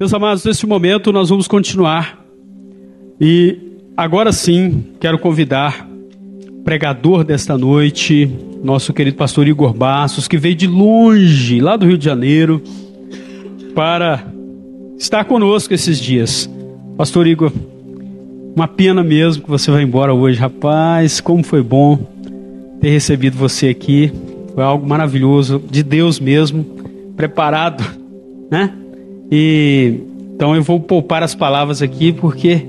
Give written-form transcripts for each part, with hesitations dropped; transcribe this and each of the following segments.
Meus amados, neste momento nós vamos continuar. E agora sim, quero convidar o pregador desta noite, nosso querido pastor Igor Bastos, que veio de longe, lá do Rio de Janeiro, para estar conosco esses dias. Pastor Igor, uma pena mesmo que você vai embora hoje. Rapaz, como foi bom ter recebido você aqui. Foi algo maravilhoso, de Deus mesmo, preparado, né? E então eu vou poupar as palavras aqui, porque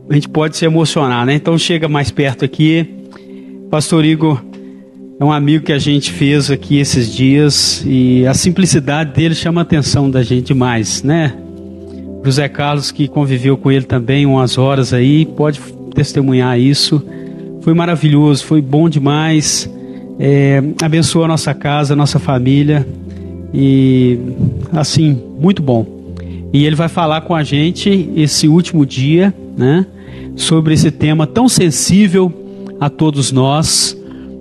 a gente pode se emocionar, né? Então chega mais perto aqui. Pastor Igor é um amigo que a gente fez aqui esses dias, e a simplicidade dele chama a atenção da gente demais, né? José Carlos, que conviveu com ele também umas horas aí, pode testemunhar isso. Foi maravilhoso, foi bom demais. Abençoou a nossa casa, a nossa família, e assim, muito bom. E ele vai falar com a gente esse último dia, né, sobre esse tema tão sensível a todos nós,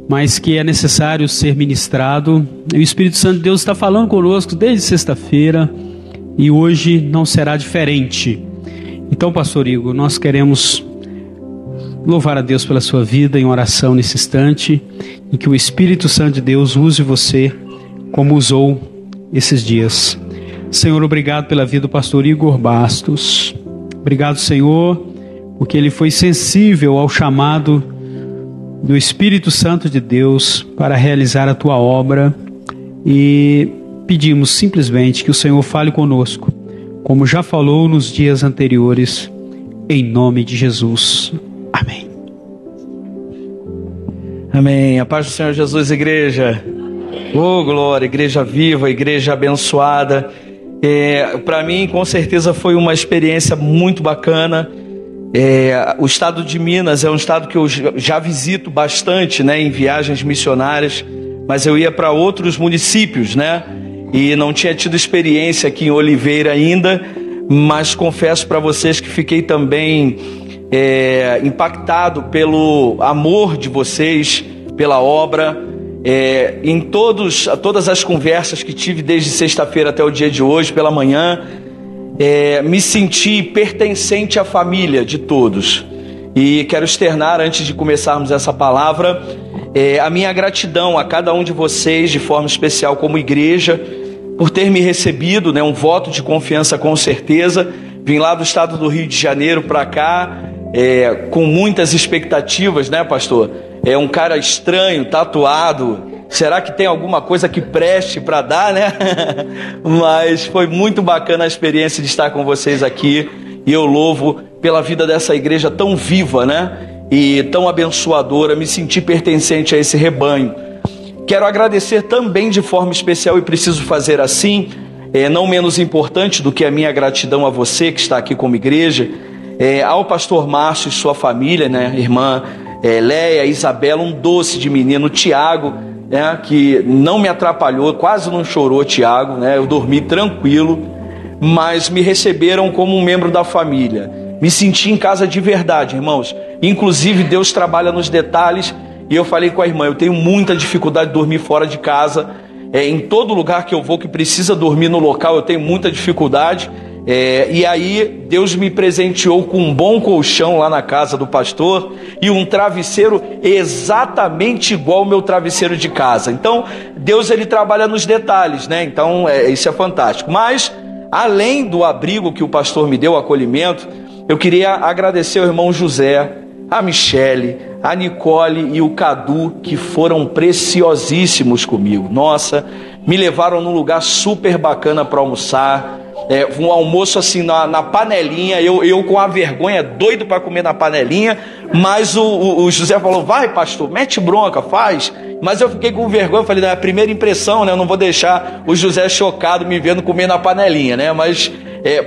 mas que é necessário ser ministrado. O Espírito Santo de Deus está falando conosco desde sexta-feira, e hoje não será diferente. Então, pastor Igor, nós queremos louvar a Deus pela sua vida em oração nesse instante, e que o Espírito Santo de Deus use você como usou esses dias. Senhor, obrigado pela vida do pastor Igor Bastos. Obrigado, Senhor, porque ele foi sensível ao chamado do Espírito Santo de Deus para realizar a tua obra, e pedimos simplesmente que o Senhor fale conosco, como já falou nos dias anteriores, em nome de Jesus. Amém. Amém. A paz do Senhor Jesus, igreja. Oh, glória, igreja viva, igreja abençoada. Para mim, com certeza, foi uma experiência muito bacana. O estado de Minas é um estado que eu já visito bastante, né, em viagens missionárias, mas eu ia para outros municípios, né, e não tinha tido experiência aqui em Oliveira ainda, mas confesso para vocês que fiquei também impactado pelo amor de vocês, pela obra. Em todas as conversas que tive desde sexta-feira até o dia de hoje, pela manhã, me senti pertencente à família de todos. E quero externar, antes de começarmos essa palavra, a minha gratidão a cada um de vocês, de forma especial como igreja, por ter me recebido, né, um voto de confiança com certeza. Vim lá do estado do Rio de Janeiro para cá, com muitas expectativas, né, pastor? É um cara estranho, tatuado. Será que tem alguma coisa que preste para dar, né? Mas foi muito bacana a experiência de estar com vocês aqui. E eu louvo pela vida dessa igreja tão viva, né? E tão abençoadora. Me senti pertencente a esse rebanho. Quero agradecer também de forma especial, e preciso fazer assim, não menos importante do que a minha gratidão a você que está aqui como igreja, ao pastor Márcio e sua família, né? Irmã Leia, Isabela, um doce de menino, Tiago, né, que não me atrapalhou, quase não chorou, Tiago, né, eu dormi tranquilo, mas me receberam como um membro da família. Me senti em casa de verdade, irmãos. Inclusive Deus trabalha nos detalhes, e eu falei com a irmã, eu tenho muita dificuldade de dormir fora de casa, em todo lugar que eu vou que precisa dormir no local, eu tenho muita dificuldade. E aí Deus me presenteou com um bom colchão lá na casa do pastor e um travesseiro exatamente igual ao meu travesseiro de casa. Então Deus, ele trabalha nos detalhes, né? Então isso é fantástico. Mas além do abrigo que o pastor me deu, o acolhimento, eu queria agradecer ao irmão José, a Michele, a Nicole e o Cadu, que foram preciosíssimos comigo. Nossa, me levaram num lugar super bacana para almoçar. Um almoço assim na panelinha, eu com a vergonha, doido para comer na panelinha, mas o José falou, vai pastor, mete bronca, faz. Mas eu fiquei com vergonha, eu falei, é a primeira impressão, né? Eu não vou deixar o José chocado me vendo comer na panelinha, né? Mas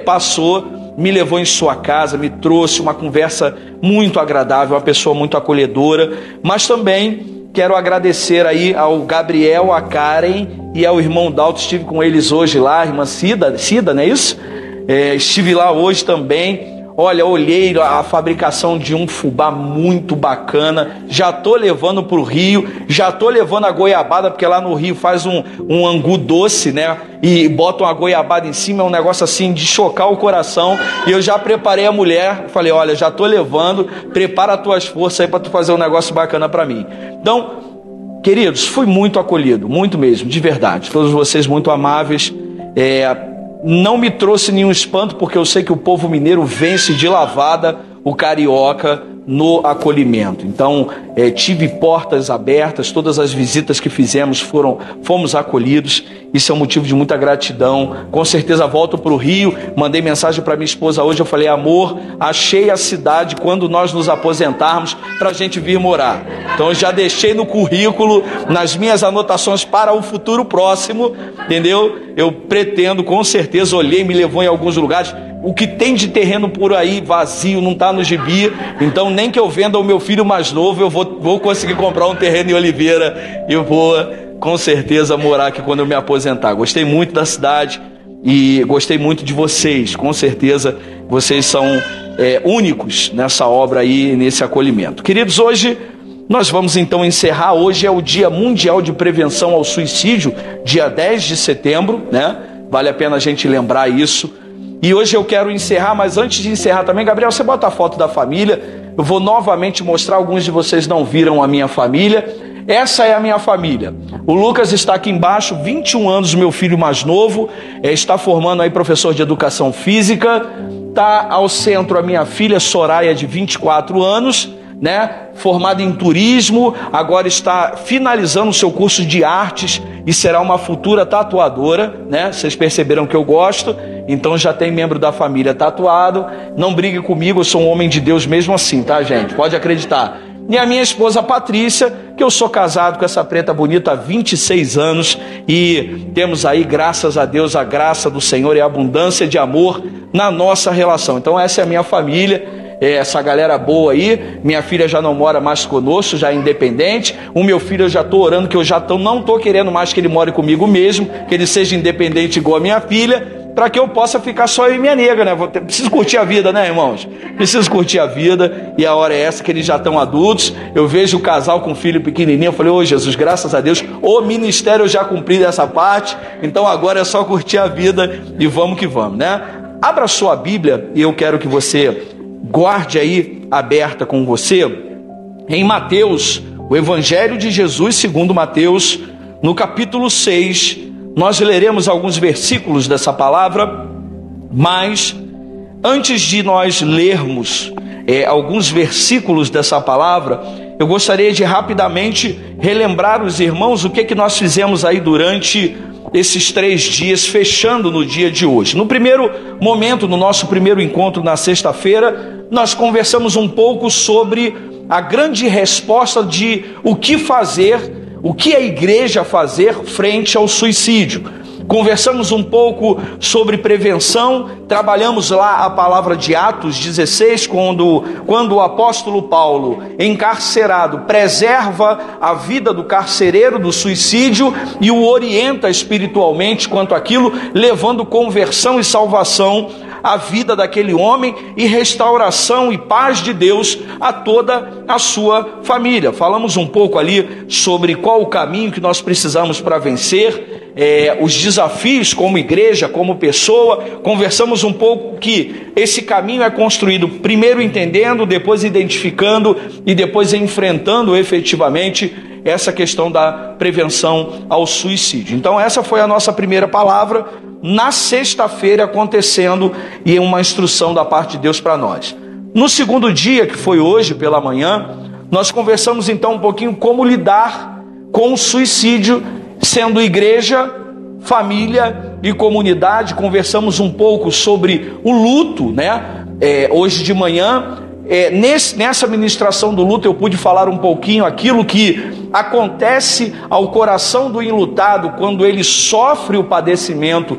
passou, me levou em sua casa, me trouxe uma conversa muito agradável, uma pessoa muito acolhedora. Mas também quero agradecer aí ao Gabriel, a Karen e ao irmão Dalton. Estive com eles hoje lá, a irmã Cida, não é isso? Estive lá hoje também. Olha, olhei a fabricação de um fubá muito bacana, já tô levando para o Rio, já tô levando a goiabada, porque lá no Rio faz um angu doce, né? E botam a goiabada em cima, é um negócio assim de chocar o coração. E eu já preparei a mulher, falei, olha, já tô levando, prepara as tuas forças aí para tu fazer um negócio bacana para mim. Então, queridos, fui muito acolhido, muito mesmo, de verdade. Todos vocês muito amáveis. Não me trouxe nenhum espanto, porque eu sei que o povo mineiro vence de lavada o carioca no acolhimento. Então, tive portas abertas, todas as visitas que fizemos fomos acolhidos. Isso é um motivo de muita gratidão. Com certeza volto para o Rio, mandei mensagem para minha esposa hoje, eu falei, amor, achei a cidade quando nós nos aposentarmos para a gente vir morar. Então eu já deixei no currículo, nas minhas anotações para o futuro próximo, entendeu? Eu pretendo, com certeza, olhei, me levou em alguns lugares. O que tem de terreno por aí vazio, não está no gibi, então nem que eu venda o meu filho mais novo, eu vou conseguir comprar um terreno em Oliveira e eu vou, com certeza, morar aqui quando eu me aposentar. Gostei muito da cidade e gostei muito de vocês, com certeza vocês são únicos nessa obra aí, nesse acolhimento. Queridos, hoje nós vamos então encerrar. Hoje é o Dia Mundial de Prevenção ao Suicídio, dia 10 de setembro, né? Vale a pena a gente lembrar isso. E hoje eu quero encerrar, mas antes de encerrar também, Gabriel, você bota a foto da família. Eu vou novamente mostrar, alguns de vocês não viram a minha família. Essa é a minha família. O Lucas está aqui embaixo, 21 anos, meu filho mais novo, está formando aí professor de educação física. Está ao centro a minha filha Soraya, de 24 anos, né? Formada em turismo, agora está finalizando o seu curso de artes e será uma futura tatuadora, né? Vocês perceberam que eu gosto, então já tem membro da família tatuado. Não brigue comigo, eu sou um homem de Deus mesmo assim, tá, gente? Pode acreditar. E a minha esposa Patrícia, que eu sou casado com essa preta bonita há 26 anos e temos aí, graças a Deus, a graça do Senhor e a abundância de amor na nossa relação. Então essa é a minha família. Essa galera boa aí. Minha filha já não mora mais conosco, já é independente. O meu filho eu já estou orando, que eu já não estou querendo mais que ele more comigo mesmo, que ele seja independente igual a minha filha, para que eu possa ficar só eu e minha nega, né? Preciso curtir a vida, né, irmãos? Preciso curtir a vida, e a hora é essa, que eles já estão adultos. Eu vejo o casal com filho pequenininho, eu falei, ô Jesus, graças a Deus, o ministério eu já cumpri dessa parte, então agora é só curtir a vida e vamos que vamos, né? Abra sua Bíblia, e eu quero que você guarde aí aberta com você em Mateus, o Evangelho de Jesus segundo Mateus, no capítulo 6. Nós leremos alguns versículos dessa palavra, mas antes de nós lermos alguns versículos dessa palavra, eu gostaria de rapidamente relembrar os irmãos o que nós fizemos aí durante esses 3 dias, fechando no dia de hoje. No primeiro momento, no nosso primeiro encontro na sexta-feira, nós conversamos um pouco sobre a grande resposta de o que fazer, o que a igreja fazer frente ao suicídio. Conversamos um pouco sobre prevenção, trabalhamos lá a palavra de Atos 16, quando o apóstolo Paulo, encarcerado, preserva a vida do carcereiro do suicídio e o orienta espiritualmente quanto àquilo, levando conversão e salvação à vida daquele homem e restauração e paz de Deus a toda a sua família. Falamos um pouco ali sobre qual o caminho que nós precisamos para vencer, os desafios como igreja, como pessoa. Conversamos um pouco que esse caminho é construído primeiro entendendo, depois identificando e depois enfrentando efetivamente essa questão da prevenção ao suicídio. Então essa foi a nossa primeira palavra na sexta-feira acontecendo, e uma instrução da parte de Deus para nós. No segundo dia, que foi hoje pela manhã, nós conversamos então um pouquinho como lidar com o suicídio, sendo igreja, família e comunidade. Conversamos um pouco sobre o luto, né? Hoje de manhã, nessa ministração do luto, eu pude falar um pouquinho aquilo que acontece ao coração do enlutado quando ele sofre o padecimento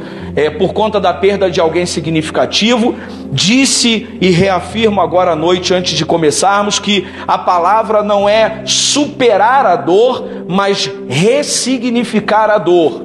por conta da perda de alguém significativo. Disse e reafirmo agora à noite, antes de começarmos, que a palavra não é superar a dor, mas ressignificar a dor.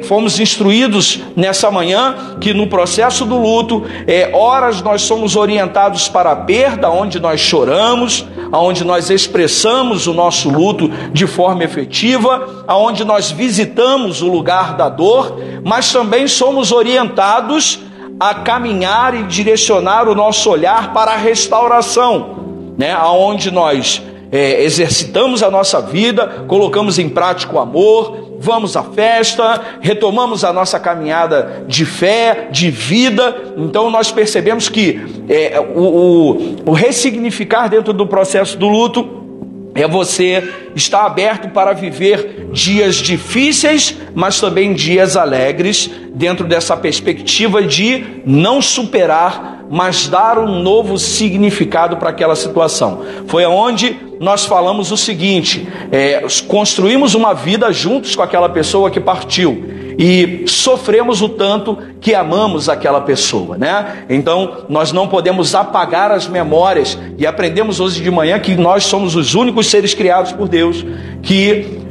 fomos instruídos nessa manhã que no processo do luto, horas nós somos orientados para a perda, onde nós choramos, onde nós expressamos o nosso luto de forma efetiva, onde nós visitamos o lugar da dor, mas também somos orientados a caminhar e direcionar o nosso olhar para a restauração, né? Onde nós exercitamos a nossa vida, colocamos em prática o amor, vamos à festa, retomamos a nossa caminhada de fé, de vida. Então nós percebemos que o ressignificar dentro do processo do luto é você estar aberto para viver dias difíceis, mas também dias alegres, dentro dessa perspectiva de não superar, mas dar um novo significado para aquela situação. Foi aonde nós falamos o seguinte: construímos uma vida juntos com aquela pessoa que partiu, e sofremos o tanto que amamos aquela pessoa, né? Então nós não podemos apagar as memórias, e aprendemos hoje de manhã que nós somos os únicos seres criados por Deus que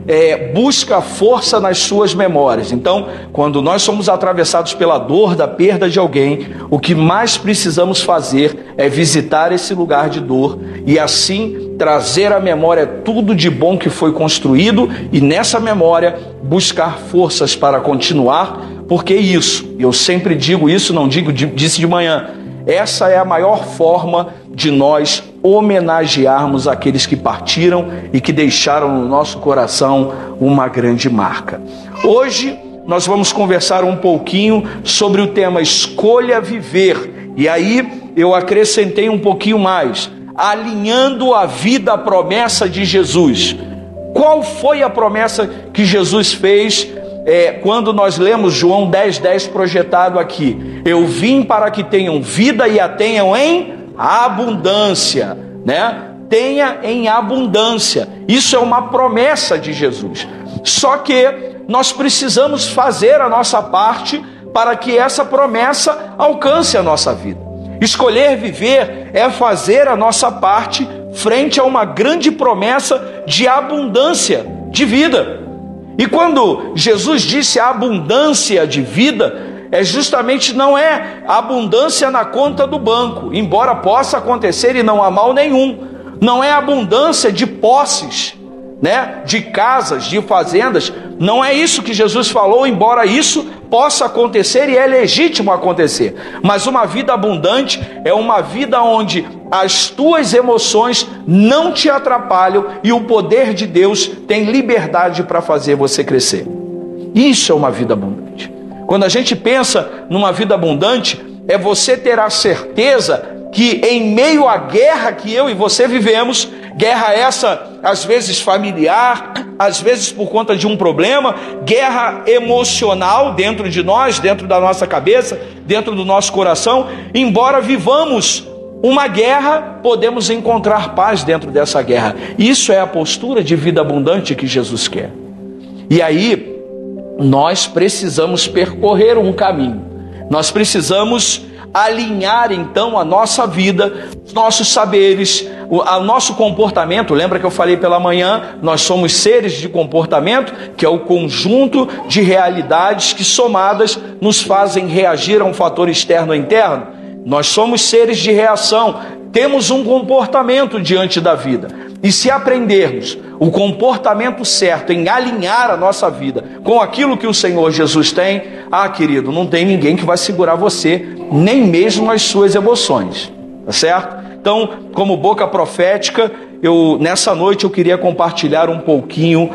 busca força nas suas memórias. Então, quando nós somos atravessados pela dor da perda de alguém, o que mais precisamos fazer é visitar esse lugar de dor e assim trazer à memória tudo de bom que foi construído, e nessa memória buscar forças para continuar, porque isso, eu sempre digo isso, não disse de manhã, essa é a maior forma de nós homenagearmos aqueles que partiram e que deixaram no nosso coração uma grande marca. Hoje nós vamos conversar um pouquinho sobre o tema Escolha Viver, e aí eu acrescentei um pouquinho mais, alinhando a vida à promessa de Jesus. Qual foi a promessa que Jesus fez quando nós lemos João 10:10 projetado aqui? Eu vim para que tenham vida e a tenham em abundância, né? Tenha em abundância. Isso é uma promessa de Jesus. Só que nós precisamos fazer a nossa parte para que essa promessa alcance a nossa vida. Escolher viver é fazer a nossa parte frente a uma grande promessa de abundância de vida. E quando Jesus disse abundância de vida, justamente não é abundância na conta do banco, embora possa acontecer e não há mal nenhum. Não é abundância de posses, né? De casas, de fazendas. Não é isso que Jesus falou, embora isso possa acontecer e é legítimo acontecer. Mas uma vida abundante é uma vida onde as tuas emoções não te atrapalham e o poder de Deus tem liberdade para fazer você crescer. Isso é uma vida abundante. Quando a gente pensa numa vida abundante, é você ter a certeza que em meio à guerra que eu e você vivemos, guerra essa às vezes familiar, às vezes por conta de um problema, guerra emocional dentro de nós, dentro da nossa cabeça, dentro do nosso coração, embora vivamos uma guerra, podemos encontrar paz dentro dessa guerra. Isso é a postura de vida abundante que Jesus quer. E aí, nós precisamos percorrer um caminho. Nós precisamos alinhar então a nossa vida, os nossos saberes, o nosso comportamento. Lembra que eu falei pela manhã, nós somos seres de comportamento, que é o conjunto de realidades que somadas nos fazem reagir a um fator externo ou interno. Nós somos seres de reação, temos um comportamento diante da vida. E se aprendermos o comportamento certo em alinhar a nossa vida com aquilo que o Senhor Jesus tem, querido, não tem ninguém que vai segurar você, nem mesmo as suas emoções, tá certo? Então, como boca profética, nessa noite eu queria compartilhar um pouquinho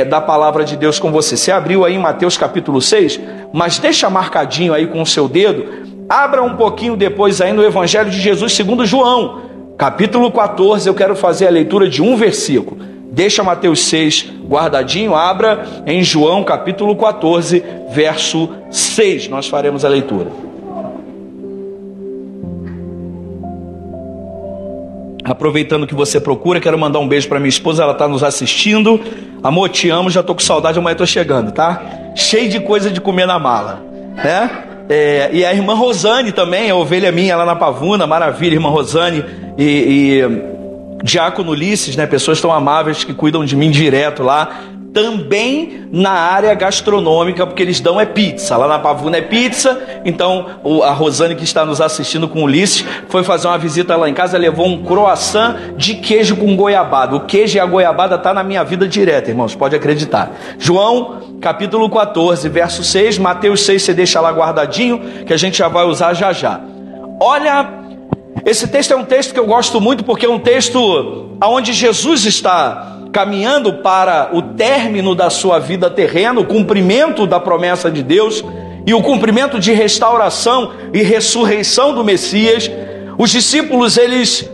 da palavra de Deus com você. Você abriu aí em Mateus capítulo 6, mas deixa marcadinho aí com o seu dedo, abra um pouquinho depois aí no Evangelho de Jesus segundo João, capítulo 14, eu quero fazer a leitura de um versículo. Deixa Mateus 6 guardadinho, abra em João capítulo 14, verso 6, nós faremos a leitura. Aproveitando que você procura, quero mandar um beijo para minha esposa, ela está nos assistindo. Amor, te amo, já estou com saudade, amanhã estou chegando, tá? Cheio de coisa de comer na mala, né? E a irmã Rosane também, a ovelha minha lá na Pavuna, maravilha, irmã Rosane e Diácono Ulisses, né? Pessoas tão amáveis que cuidam de mim direto lá. também na área gastronômica, porque eles dão pizza. Lá na Pavuna é pizza. Então a Rosane, que está nos assistindo com o Ulisses, foi fazer uma visita lá em casa, levou um croissant de queijo com goiabada. O queijo e a goiabada tá na minha vida direta, irmãos, pode acreditar. João capítulo 14, verso 6, Mateus 6, você deixa lá guardadinho, que a gente já vai usar já já. Olha, esse texto é um texto que eu gosto muito, porque é um texto onde Jesus está caminhando para o término da sua vida terrena, o cumprimento da promessa de Deus e o cumprimento de restauração e ressurreição do Messias. Os discípulos, eles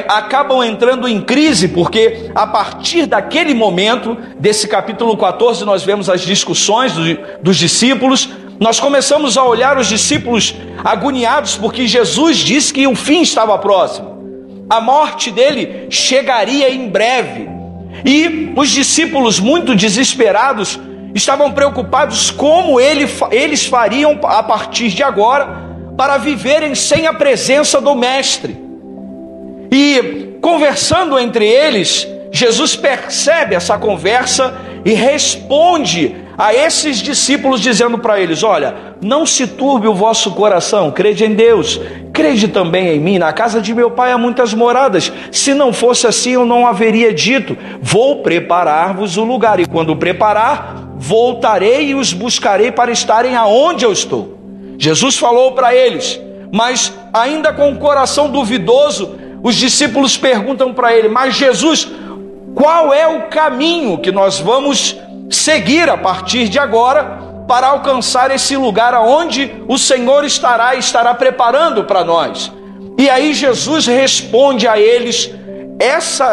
acabam entrando em crise, porque a partir daquele momento, desse capítulo 14, nós vemos as discussões dos discípulos. Nós começamos a olhar os discípulos agoniados, porque Jesus disse que o fim estava próximo, a morte dele chegaria em breve. E os discípulos, muito desesperados, estavam preocupados como eles fariam a partir de agora para viverem sem a presença do Mestre. E conversando entre eles, Jesus percebe essa conversa e responde a esses discípulos dizendo para eles: olha, não se turbe o vosso coração, crede em Deus, crede também em mim. Na casa de meu pai há muitas moradas, se não fosse assim eu não haveria dito, vou preparar-vos o lugar, e quando preparar, voltarei e os buscarei para estarem aonde eu estou. Jesus falou para eles, mas ainda com o coração duvidoso, os discípulos perguntam para ele: mas Jesus, qual é o caminho que nós vamos seguir a partir de agora para alcançar esse lugar aonde o Senhor estará preparando para nós? E aí Jesus responde a eles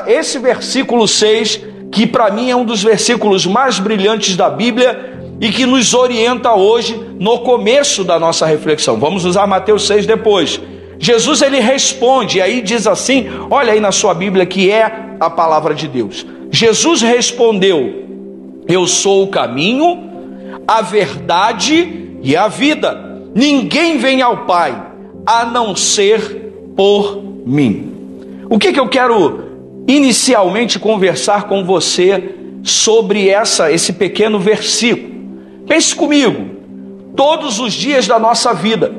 esse versículo 6, que para mim é um dos versículos mais brilhantes da Bíblia e que nos orienta hoje no começo da nossa reflexão. Vamos usar Mateus 6 depois. Jesus, ele responde, e aí diz assim, olha aí na sua Bíblia, que é a palavra de Deus. Jesus respondeu: eu sou o caminho, a verdade e a vida. Ninguém vem ao Pai a não ser por mim. O que eu quero inicialmente conversar com você sobre esse pequeno versículo? Pense comigo. Todos os dias da nossa vida,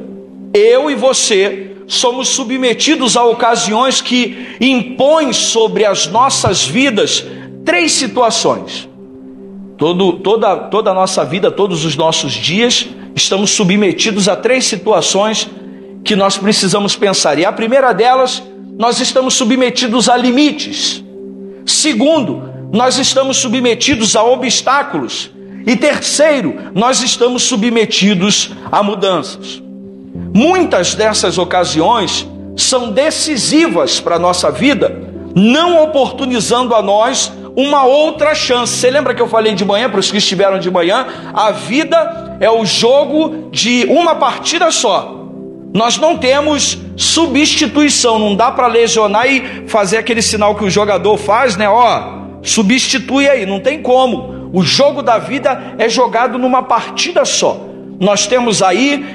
eu e você somos submetidos a ocasiões que impõem sobre as nossas vidas 3 situações. Toda a nossa vida, todos os nossos dias, estamos submetidos a 3 situações que nós precisamos pensar. E a primeira delas, nós estamos submetidos a limites. Segundo, nós estamos submetidos a obstáculos. E terceiro, nós estamos submetidos a mudanças. Muitas dessas ocasiões são decisivas para a nossa vida, não oportunizando a nós uma outra chance. Você lembra que eu falei de manhã, para os que estiveram de manhã, a vida é o jogo de uma partida só. Nós não temos substituição, não dá para lesionar e fazer aquele sinal que o jogador faz, né? Substitui aí, não tem como. O jogo da vida é jogado numa partida só. Nós temos aí,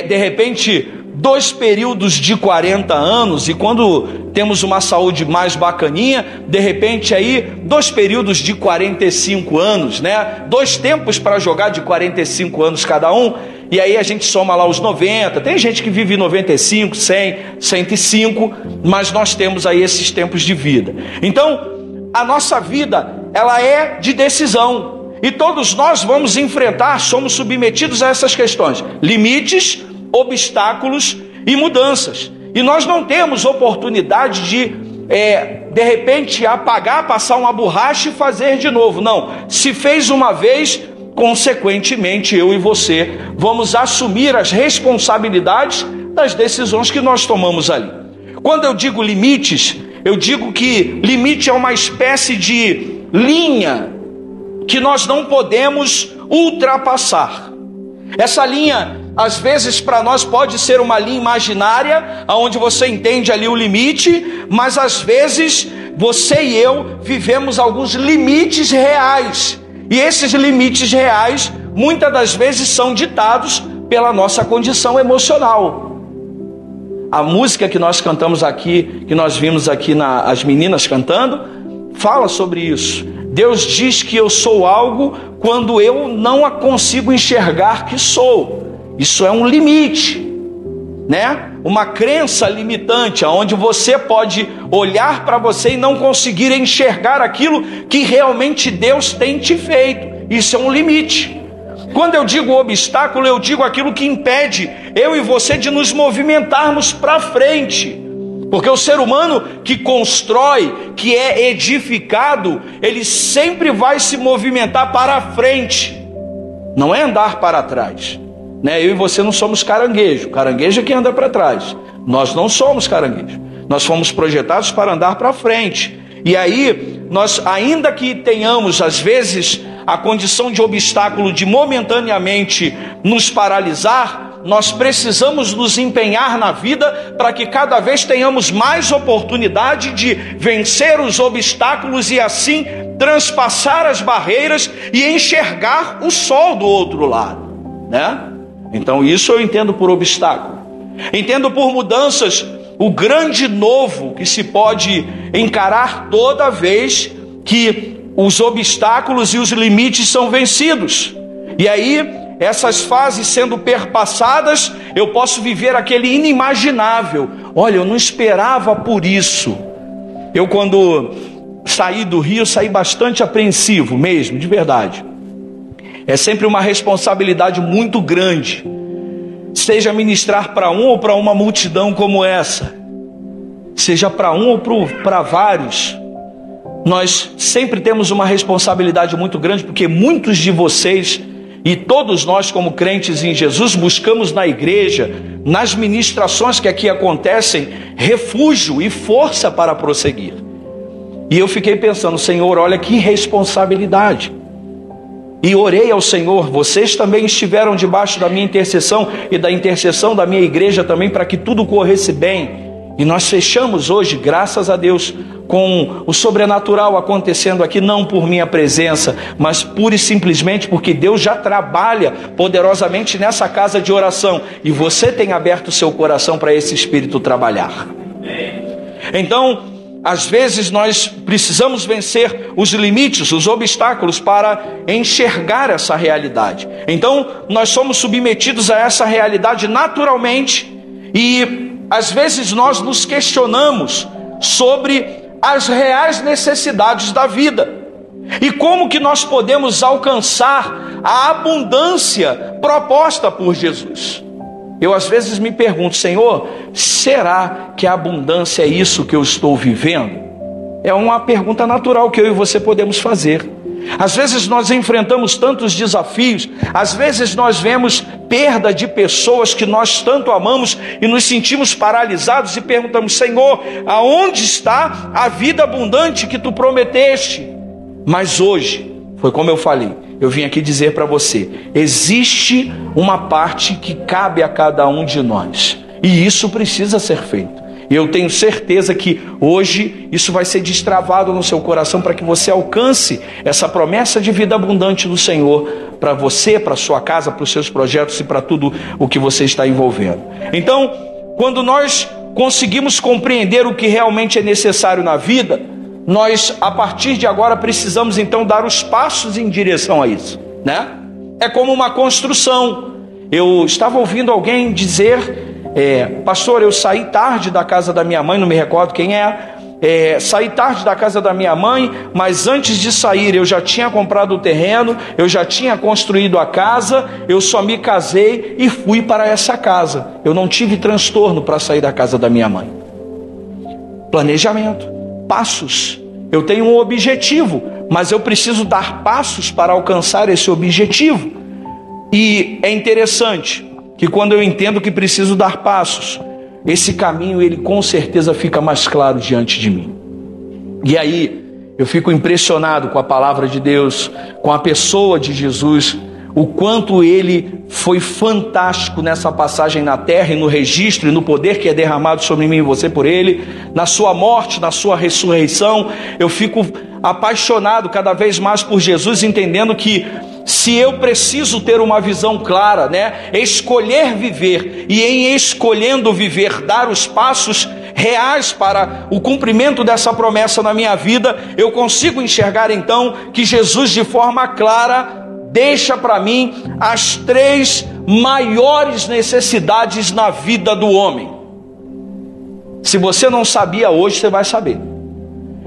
de repente, 2 períodos de 40 anos, e quando temos uma saúde mais bacaninha, de repente aí 2 períodos de 45 anos, né? 2 tempos para jogar de 45 anos cada um, e aí a gente soma lá os 90, tem gente que vive 95, 100, 105, mas nós temos aí esses tempos de vida. Então, a nossa vida, ela é de decisão, e todos nós vamos enfrentar, somos submetidos a essas questões: limites, obstáculos e mudanças. E nós não temos oportunidade de repente apagar, passar uma borracha e fazer de novo. Não, se fez uma vez, consequentemente eu e você vamos assumir as responsabilidades das decisões que nós tomamos ali. Quando eu digo limites, eu digo que limite é uma espécie de linha que nós não podemos ultrapassar. Essa linha, às vezes, para nós pode ser uma linha imaginária, onde você entende ali o limite, mas às vezes você e eu vivemos alguns limites reais, e esses limites reais muitas das vezes são ditados pela nossa condição emocional. A música que nós cantamos aqui, que nós vimos aqui as meninas cantando, fala sobre isso. Deus diz que eu sou algo quando eu não a consigo enxergar que sou. Isso é um limite, né? Uma crença limitante, onde você pode olhar para você e não conseguir enxergar aquilo que realmente Deus tem te feito. Isso é um limite. Quando eu digo obstáculo, eu digo aquilo que impede eu e você de nos movimentarmos para frente. Porque o ser humano que constrói, que é edificado, ele sempre vai se movimentar para frente, não é andar para trás, né? Eu e você não somos caranguejo, caranguejo é quem anda para trás. Nós não somos caranguejo, nós fomos projetados para andar para frente. E aí, nós, ainda que tenhamos às vezes a condição de obstáculo de momentaneamente nos paralisar, nós precisamos nos empenhar na vida para que cada vez tenhamos mais oportunidade de vencer os obstáculos e assim transpassar as barreiras e enxergar o sol do outro lado, né? Então isso eu entendo por obstáculo. Entendo por mudanças o grande novo que se pode encarar toda vez que os obstáculos e os limites são vencidos. E aí, essas fases sendo perpassadas, eu posso viver aquele inimaginável. Olha, eu não esperava por isso. Eu, quando saí do Rio, saí bastante apreensivo mesmo, de verdade. É sempre uma responsabilidade muito grande, seja ministrar para um ou para uma multidão como essa, seja para um ou para vários. Nós sempre temos uma responsabilidade muito grande, porque muitos de vocês e todos nós, como crentes em Jesus, buscamos na igreja, nas ministrações que aqui acontecem, refúgio e força para prosseguir. E eu fiquei pensando, Senhor, olha que responsabilidade. E orei ao Senhor, vocês também estiveram debaixo da minha intercessão e da intercessão da minha igreja também, para que tudo corresse bem. E nós fechamos hoje, graças a Deus, com o sobrenatural acontecendo aqui, não por minha presença, mas pura e simplesmente porque Deus já trabalha poderosamente nessa casa de oração, e você tem aberto o seu coração para esse Espírito trabalhar. Então, às vezes nós precisamos vencer os limites, os obstáculos para enxergar essa realidade. Então, nós somos submetidos a essa realidade naturalmente, e às vezes nós nos questionamos sobre as reais necessidades da vida e como que nós podemos alcançar a abundância proposta por Jesus. Eu às vezes me pergunto, Senhor, será que a abundância é isso que eu estou vivendo? É uma pergunta natural que eu e você podemos fazer. Às vezes nós enfrentamos tantos desafios, às vezes nós vemos perda de pessoas que nós tanto amamos e nos sentimos paralisados e perguntamos, Senhor, aonde está a vida abundante que tu prometeste? Mas hoje, foi como eu falei, eu vim aqui dizer para você, existe uma parte que cabe a cada um de nós, e isso precisa ser feito. E eu tenho certeza que hoje isso vai ser destravado no seu coração para que você alcance essa promessa de vida abundante do Senhor para você, para sua casa, para os seus projetos e para tudo o que você está envolvendo. Então, quando nós conseguimos compreender o que realmente é necessário na vida, nós, a partir de agora, precisamos então dar os passos em direção a isso, né? É como uma construção. Eu estava ouvindo alguém dizer... pastor, eu saí tarde da casa da minha mãe, não me recordo quem saí tarde da casa da minha mãe, mas antes de sair eu já tinha comprado o terreno, eu já tinha construído a casa, eu só me casei e fui para essa casa. Eu não tive transtorno para sair da casa da minha mãe. Planejamento, passos. Eu tenho um objetivo, mas eu preciso dar passos para alcançar esse objetivo. E é interessante que quando eu entendo que preciso dar passos, esse caminho ele com certeza fica mais claro diante de mim. E aí eu fico impressionado com a palavra de Deus, com a pessoa de Jesus, o quanto ele foi fantástico nessa passagem na terra e no registro e no poder que é derramado sobre mim e você por ele, na sua morte, na sua ressurreição. Eu fico apaixonado cada vez mais por Jesus, entendendo que se eu preciso ter uma visão clara, né, escolher viver, e em escolhendo viver, dar os passos, reais para o cumprimento dessa promessa na minha vida, eu consigo enxergar então que Jesus, de forma clara, deixa para mim as 3 maiores necessidades na vida do homem. Se você não sabia hoje, você vai saber.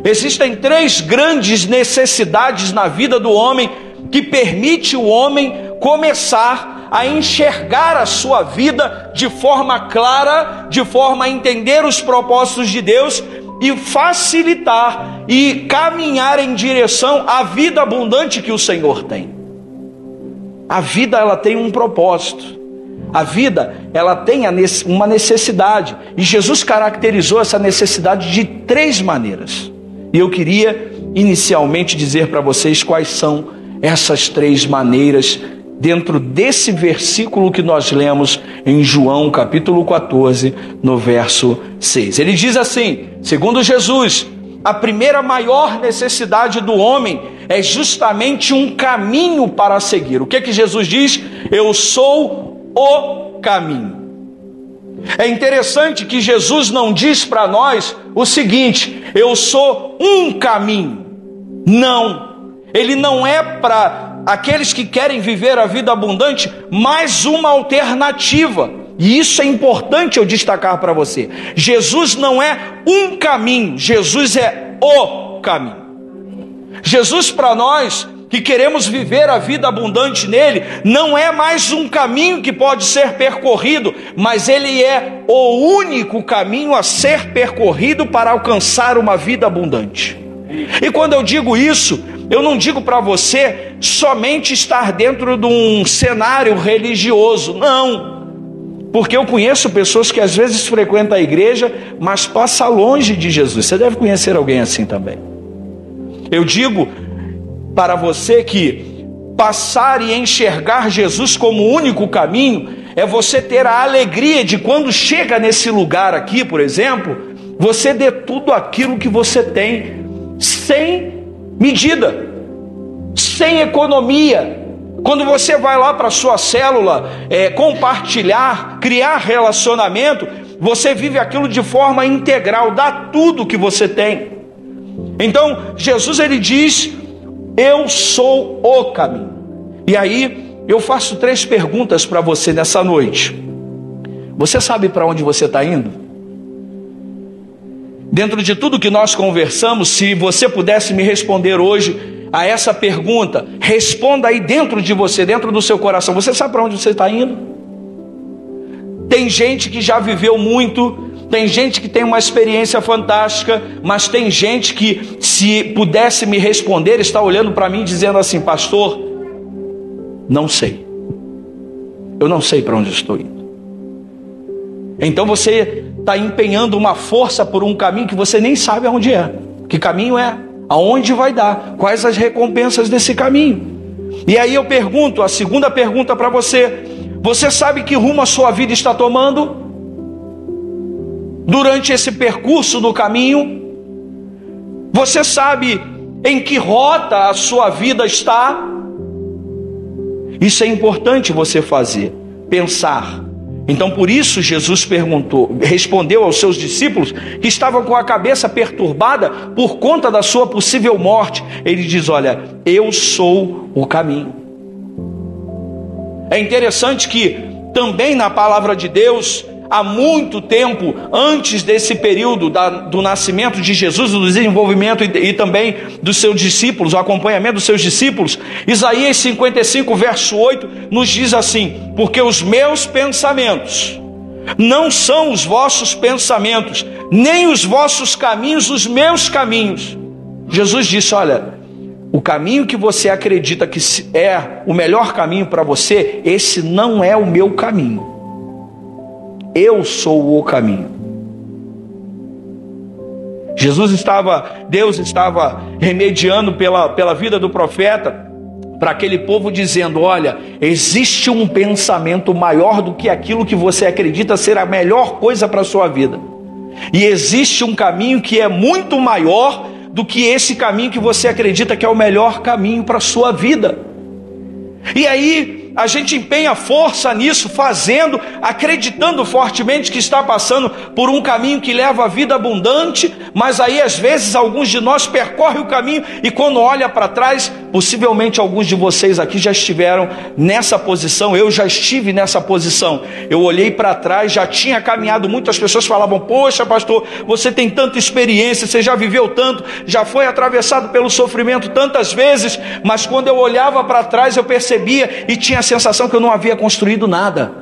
Existem 3 grandes necessidades na vida do homem que permite o homem começar a enxergar a sua vida de forma clara, de forma a entender os propósitos de Deus e facilitar e caminhar em direção à vida abundante que o Senhor tem. A vida, ela tem um propósito. A vida, ela tem uma necessidade. E Jesus caracterizou essa necessidade de 3 maneiras. E eu queria inicialmente dizer para vocês quais são essas 3 maneiras dentro desse versículo que nós lemos em João capítulo 14, no verso 6. Ele diz assim, segundo Jesus, a primeira maior necessidade do homem é justamente um caminho para seguir. O que que Jesus diz? Eu sou o caminho. É interessante que Jesus não diz para nós o seguinte, eu sou um caminho. Não, ele não é para aqueles que querem viver a vida abundante mais uma alternativa. E isso é importante eu destacar para você. Jesus não é um caminho, Jesus é o caminho. Jesus, para nós que queremos viver a vida abundante nele, não é mais um caminho que pode ser percorrido, mas ele é o único caminho a ser percorrido para alcançar uma vida abundante. E quando eu digo isso, eu não digo para você somente estar dentro de um cenário religioso, não. Porque eu conheço pessoas que às vezes frequentam a igreja, mas passam longe de Jesus. Você deve conhecer alguém assim também. Eu digo para você que passar e enxergar Jesus como o único caminho é você ter a alegria de quando chega nesse lugar aqui, por exemplo, você dê tudo aquilo que você tem, sem medida, sem economia. Quando você vai lá para a sua célula, compartilhar, criar relacionamento, você vive aquilo de forma integral, dá tudo que você tem. Então, Jesus, ele diz, eu sou o caminho. E aí, eu faço 3 perguntas para você nessa noite. Você sabe para onde você está indo? Dentro de tudo que nós conversamos, se você pudesse me responder hoje a essa pergunta, responda aí dentro de você, dentro do seu coração. Você sabe para onde você está indo? Tem gente que já viveu muito, tem gente que tem uma experiência fantástica, mas tem gente que, se pudesse me responder, está olhando para mim dizendo assim, pastor, não sei. Eu não sei para onde estou indo. Então você está empenhando uma força por um caminho que você nem sabe aonde é. Que caminho é? Aonde vai dar? Quais as recompensas desse caminho? E aí eu pergunto, a segunda pergunta para você, você sabe que rumo a sua vida está tomando? Durante esse percurso do caminho, você sabe em que rota a sua vida está? Isso é importante você fazer, pensar. Então por isso Jesus respondeu aos seus discípulos que estavam com a cabeça perturbada por conta da sua possível morte. Ele diz, olha, eu sou o caminho. É interessante que também na palavra de Deus, há muito tempo antes desse período do nascimento de Jesus, do desenvolvimento e também dos seus discípulos, o acompanhamento dos seus discípulos, Isaías 55 verso 8 nos diz assim, porque os meus pensamentos não são os vossos pensamentos, nem os vossos caminhos os meus caminhos. Jesus disse, olha, o caminho que você acredita que é o melhor caminho para você, esse não é o meu caminho. Eu sou o caminho. Deus estava remediando pela vida do profeta, para aquele povo dizendo, olha, existe um pensamento maior do que aquilo que você acredita ser a melhor coisa para a sua vida. E existe um caminho que é muito maior do que esse caminho que você acredita que é o melhor caminho para a sua vida. E aí, a gente empenha força nisso, fazendo, acreditando fortemente que está passando por um caminho que leva à vida abundante, mas aí às vezes alguns de nós percorrem o caminho e quando olha para trás, possivelmente alguns de vocês aqui já estiveram nessa posição, eu já estive nessa posição, eu olhei para trás, já tinha caminhado, muitas pessoas falavam, poxa pastor, você tem tanta experiência, você já viveu tanto, já foi atravessado pelo sofrimento tantas vezes, mas quando eu olhava para trás eu percebia e tinha a sensação que eu não havia construído nada.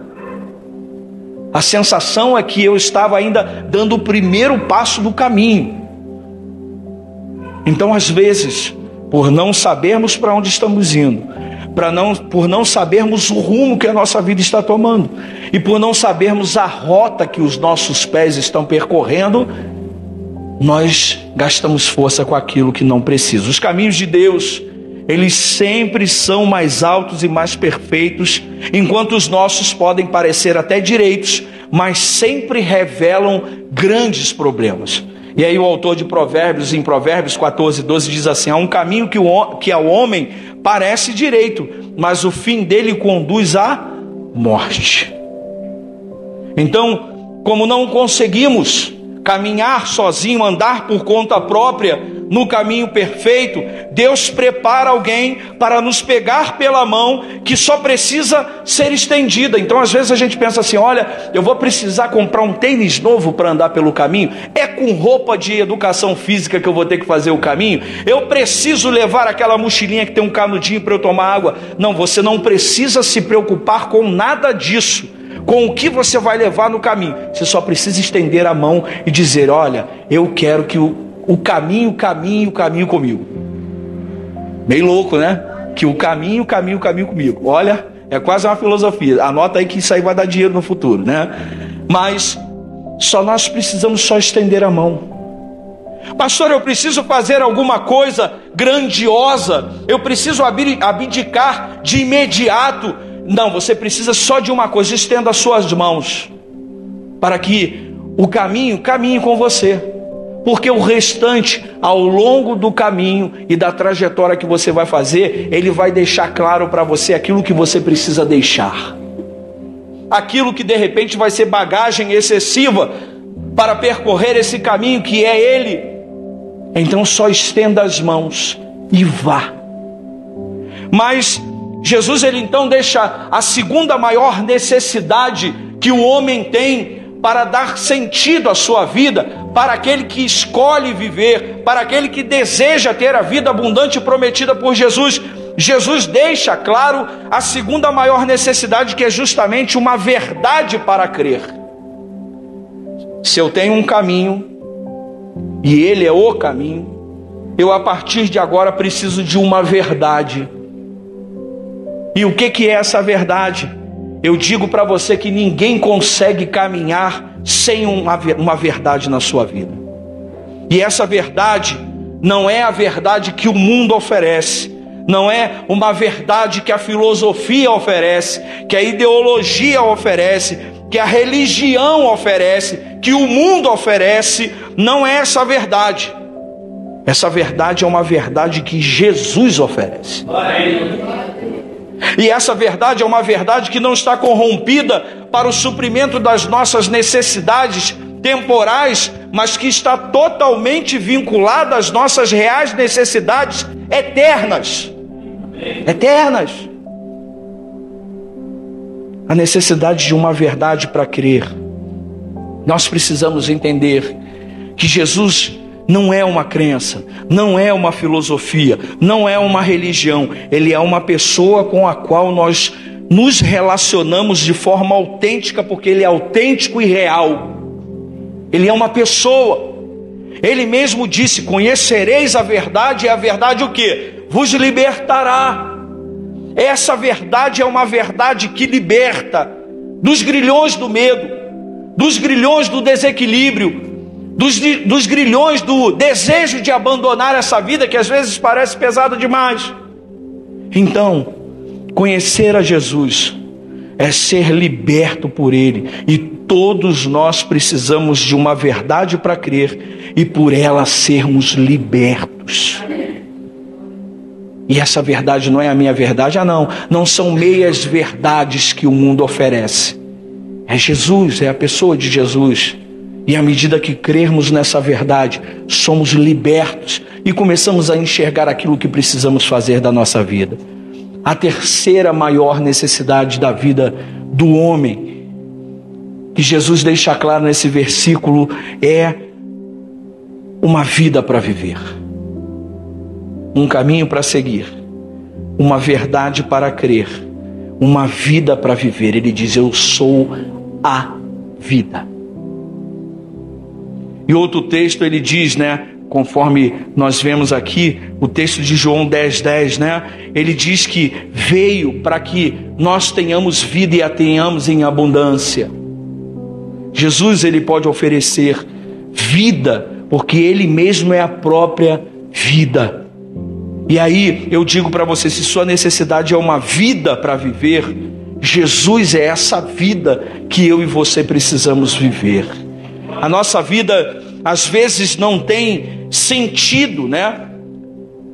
A sensação é que eu estava ainda dando o primeiro passo do caminho. Então às vezes, por não sabermos para onde estamos indo, por não sabermos o rumo que a nossa vida está tomando, e por não sabermos a rota que os nossos pés estão percorrendo, nós gastamos força com aquilo que não precisa. Os caminhos de Deus, eles sempre são mais altos e mais perfeitos, enquanto os nossos podem parecer até direitos, mas sempre revelam grandes problemas. E aí o autor de Provérbios, em Provérbios 14:12, diz assim: há um caminho que ao homem parece direito, mas o fim dele conduz à morte. Então, como não conseguimos caminhar sozinho, andar por conta própria no caminho perfeito, Deus prepara alguém para nos pegar pela mão, que só precisa ser estendida. Então às vezes a gente pensa assim, olha, eu vou precisar comprar um tênis novo para andar pelo caminho, é com roupa de educação física que eu vou ter que fazer o caminho, eu preciso levar aquela mochilinha que tem um canudinho para eu tomar água. Não, você não precisa se preocupar com nada disso, com o que você vai levar no caminho. Você só precisa estender a mão e dizer, olha, eu quero que o caminho caminhe comigo. Meio louco, né? Que o caminho comigo. Olha, é quase uma filosofia. Anota aí que isso aí vai dar dinheiro no futuro, né? Mas nós precisamos só estender a mão. Pastor, eu preciso fazer alguma coisa grandiosa, eu preciso abdicar de imediato. Não, você precisa só de uma coisa: estenda as suas mãos, para que o caminho caminhe com você, porque o restante, ao longo do caminho e da trajetória que você vai fazer, ele vai deixar claro para você aquilo que você precisa deixar, aquilo que de repente vai ser bagagem excessiva para percorrer esse caminho que é Ele. Então só estenda as mãos e vá. Mas Jesus, ele então deixa a segunda maior necessidade que o homem tem para dar sentido à sua vida, para aquele que escolhe viver, para aquele que deseja ter a vida abundante prometida por Jesus. Jesus deixa claro a segunda maior necessidade, que é justamente uma verdade para crer. Se eu tenho um caminho, e ele é o caminho, eu a partir de agora preciso de uma verdade. E o que é essa verdade? Eu digo para você que ninguém consegue caminhar sem uma verdade na sua vida. E essa verdade não é a verdade que o mundo oferece, não é uma verdade que a filosofia oferece, que a ideologia oferece, que a religião oferece, que o mundo oferece. Não é essa verdade. Essa verdade é uma verdade que Jesus oferece. E essa verdade é uma verdade que não está corrompida para o suprimento das nossas necessidades temporais, mas que está totalmente vinculada às nossas reais necessidades eternas. Eternas. A necessidade de uma verdade para crer. Nós precisamos entender que Jesus não é uma crença, não é uma filosofia, não é uma religião. Ele é uma pessoa com a qual nós nos relacionamos de forma autêntica, porque Ele é autêntico e real. Ele é uma pessoa. Ele mesmo disse: conhecereis a verdade, e a verdade o quê? Vos libertará. Essa verdade é uma verdade que liberta dos grilhões do medo, dos grilhões do desequilíbrio, dos grilhões do desejo de abandonar essa vida que às vezes parece pesada demais. Então, conhecer a Jesus é ser liberto por Ele, e todos nós precisamos de uma verdade para crer e por ela sermos libertos. E essa verdade não é a minha verdade. Não são meias verdades que o mundo oferece. É Jesus, é a pessoa de Jesus. E à medida que crermos nessa verdade, somos libertos e começamos a enxergar aquilo que precisamos fazer da nossa vida. A terceira maior necessidade da vida do homem, que Jesus deixa claro nesse versículo, é uma vida para viver, um caminho para seguir, uma verdade para crer, uma vida para viver. Ele diz: eu sou a vida. E outro texto ele diz, conforme nós vemos aqui, o texto de João 10:10, ele diz que veio para que nós tenhamos vida e a tenhamos em abundância. Jesus, ele pode oferecer vida, porque ele mesmo é a própria vida. E aí eu digo para você, se sua necessidade é uma vida para viver, Jesus é essa vida que eu e você precisamos viver. A nossa vida às vezes não tem sentido,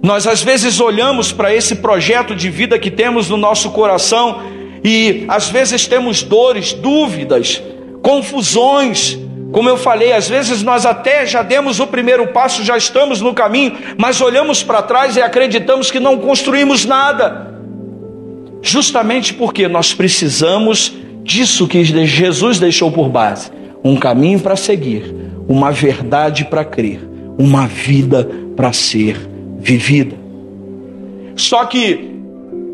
Nós às vezes olhamos para esse projeto de vida que temos no nosso coração e às vezes temos dores, dúvidas, confusões. Como eu falei, às vezes nós até já demos o primeiro passo, já estamos no caminho, mas olhamos para trás e acreditamos que não construímos nada. Justamente porque nós precisamos disso que Jesus deixou por base: um caminho para seguir, uma verdade para crer, uma vida para ser vivida. Só que,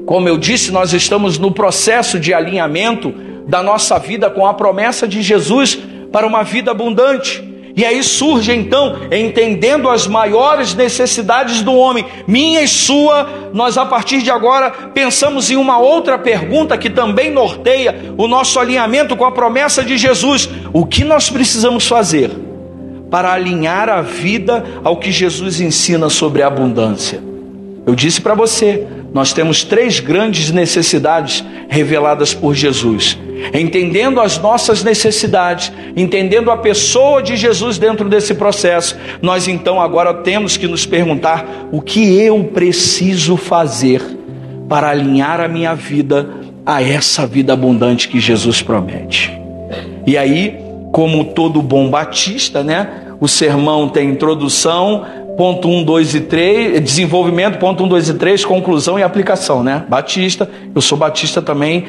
como eu disse, nós estamos no processo de alinhamento da nossa vida com a promessa de Jesus para uma vida abundante. E aí surge então, entendendo as maiores necessidades do homem, minha e sua, nós a partir de agora pensamos em uma outra pergunta que também norteia o nosso alinhamento com a promessa de Jesus: o que nós precisamos fazer para alinhar a vida ao que Jesus ensina sobre a abundância? Eu disse para você, nós temos 3 grandes necessidades reveladas por Jesus. Entendendo as nossas necessidades, entendendo a pessoa de Jesus dentro desse processo, nós então agora temos que nos perguntar: o que eu preciso fazer para alinhar a minha vida a essa vida abundante que Jesus promete? E aí, como todo bom batista, o sermão tem introdução, ponto 1, 2 e 3, desenvolvimento, ponto 1, 2 e 3, conclusão e aplicação, Batista, eu sou batista também,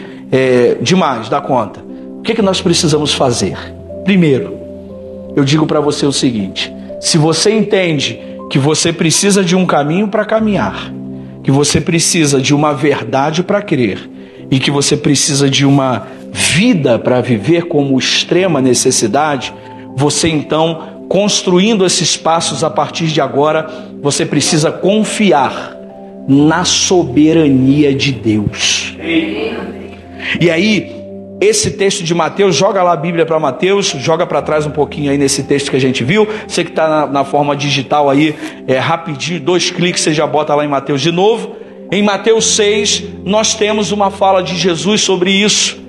demais, dá conta. O que nós precisamos fazer? Primeiro, eu digo para você o seguinte: se você entende que você precisa de um caminho para caminhar, que você precisa de uma verdade para crer, e que você precisa de uma vida para viver como extrema necessidade, você então, construindo esses passos a partir de agora, você precisa confiar na soberania de Deus. E aí, esse texto de Mateus, joga lá a Bíblia para Mateus, joga para trás um pouquinho aí nesse texto que a gente viu. Você que está na forma digital aí, rapidinho, 2 cliques, você já bota lá em Mateus de novo. Em Mateus 6, nós temos uma fala de Jesus sobre isso,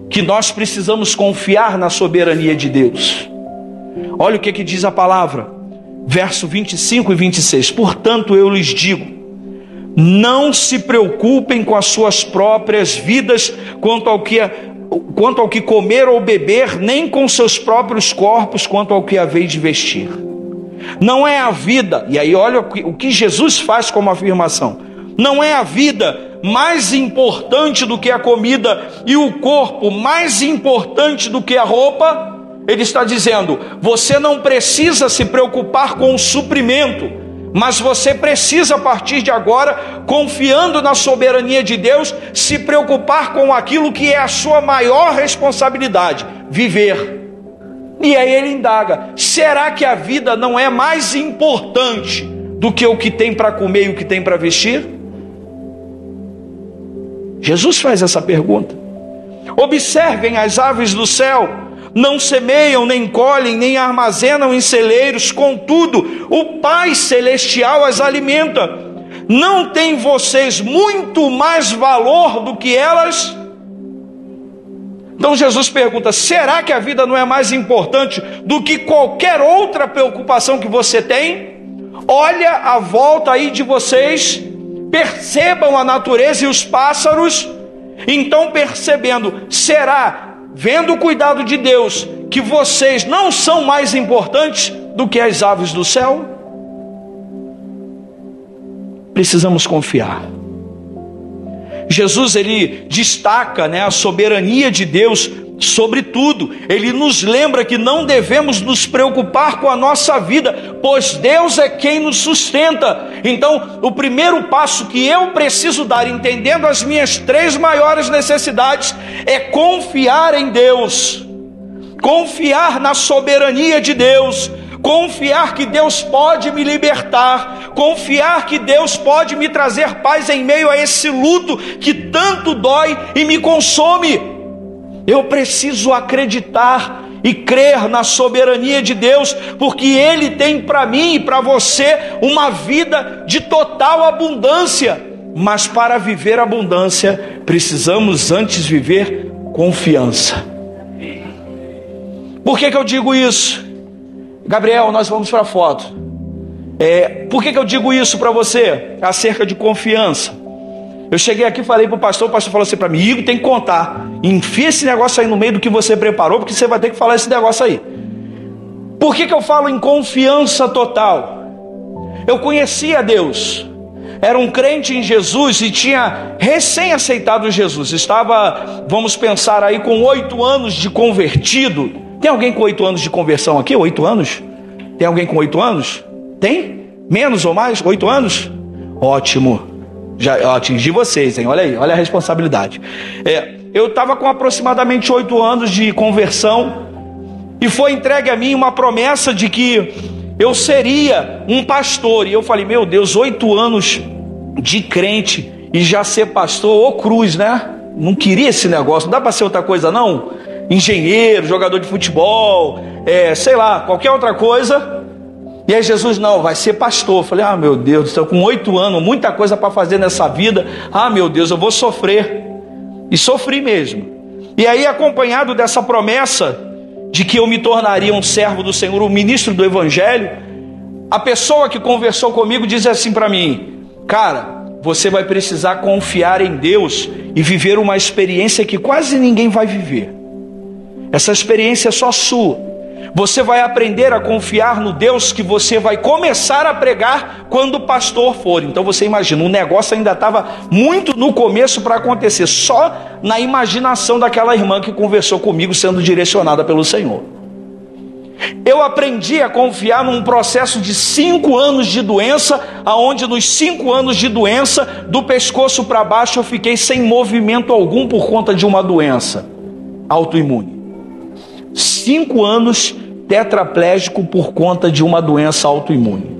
que nós precisamos confiar na soberania de Deus. Olha o que diz a palavra, verso 25 e 26. Portanto, eu lhes digo, não se preocupem com as suas próprias vidas quanto ao que comer ou beber, nem com seus próprios corpos quanto ao que haveis de vestir. Não é a vida, e aí olha o que Jesus faz como afirmação: não é a vida mais importante do que a comida e o corpo mais importante do que a roupa? Ele está dizendo, você não precisa se preocupar com o suprimento, mas você precisa a partir de agora, confiando na soberania de Deus, se preocupar com aquilo que é a sua maior responsabilidade: viver. E aí ele indaga: será que a vida não é mais importante do que o que tem para comer e o que tem para vestir? Jesus faz essa pergunta. Observem as aves do céu, não semeiam, nem colhem, nem armazenam em celeiros, contudo, o Pai Celestial as alimenta. Não tem vocês muito mais valor do que elas? Então Jesus pergunta: será que a vida não é mais importante do que qualquer outra preocupação que você tem? Olha a volta aí de vocês, percebam a natureza e os pássaros. Então, percebendo, será, vendo o cuidado de Deus, que vocês não são mais importantes do que as aves do céu? Precisamos confiar. Jesus, ele destaca, a soberania de Deus sobre tudo. Ele nos lembra que não devemos nos preocupar com a nossa vida, pois Deus é quem nos sustenta. Então, o primeiro passo que eu preciso dar, entendendo as minhas 3 maiores necessidades, é confiar em Deus, confiar na soberania de Deus, confiar que Deus pode me libertar, confiar que Deus pode me trazer paz em meio a esse luto que tanto dói e me consome. Eu preciso acreditar e crer na soberania de Deus, porque Ele tem para mim e para você uma vida de total abundância. Mas para viver abundância, precisamos antes viver confiança. Por que eu digo isso? Gabriel, nós vamos para a foto. Por que eu digo isso para você? Acerca de confiança. Eu cheguei aqui e falei para o pastor falou assim para mim: Igor, tem que contar, enfia esse negócio aí no meio do que você preparou, porque você vai ter que falar esse negócio aí. Por que eu falo em confiança total? Eu conhecia Deus, era um crente em Jesus e tinha recém aceitado Jesus. Estava, vamos pensar aí, com 8 anos de convertido. Tem alguém com 8 anos de conversão aqui? 8 anos? Tem alguém com 8 anos? Tem? Menos ou mais? 8 anos? Ótimo. Já atingi vocês, hein? Olha aí, olha a responsabilidade. Eu estava com aproximadamente 8 anos de conversão e foi entregue a mim uma promessa de que eu seria um pastor. E eu falei: meu Deus, 8 anos de crente e já ser pastor, ô cruz, né? Não queria esse negócio, não dá para ser outra coisa não? Engenheiro, jogador de futebol, sei lá, qualquer outra coisa. E aí Jesus: não, vai ser pastor. Eu falei: ah, meu Deus, estou com 8 anos, muita coisa para fazer nessa vida. Ah, meu Deus, eu vou sofrer. E sofri mesmo. E aí, acompanhado dessa promessa de que eu me tornaria um servo do Senhor, um ministro do Evangelho, a pessoa que conversou comigo disse assim para mim: cara, você vai precisar confiar em Deus e viver uma experiência que quase ninguém vai viver. Essa experiência é só sua. Você vai aprender a confiar no Deus que você vai começar a pregar quando o pastor for. Então você imagina, o negócio ainda estava muito no começo para acontecer, só na imaginação daquela irmã que conversou comigo, sendo direcionada pelo Senhor. Eu aprendi a confiar num processo de 5 anos de doença, aonde nos 5 anos de doença, do pescoço para baixo, eu fiquei sem movimento algum por conta de uma doença autoimune. 5 anos tetraplégico por conta de uma doença autoimune.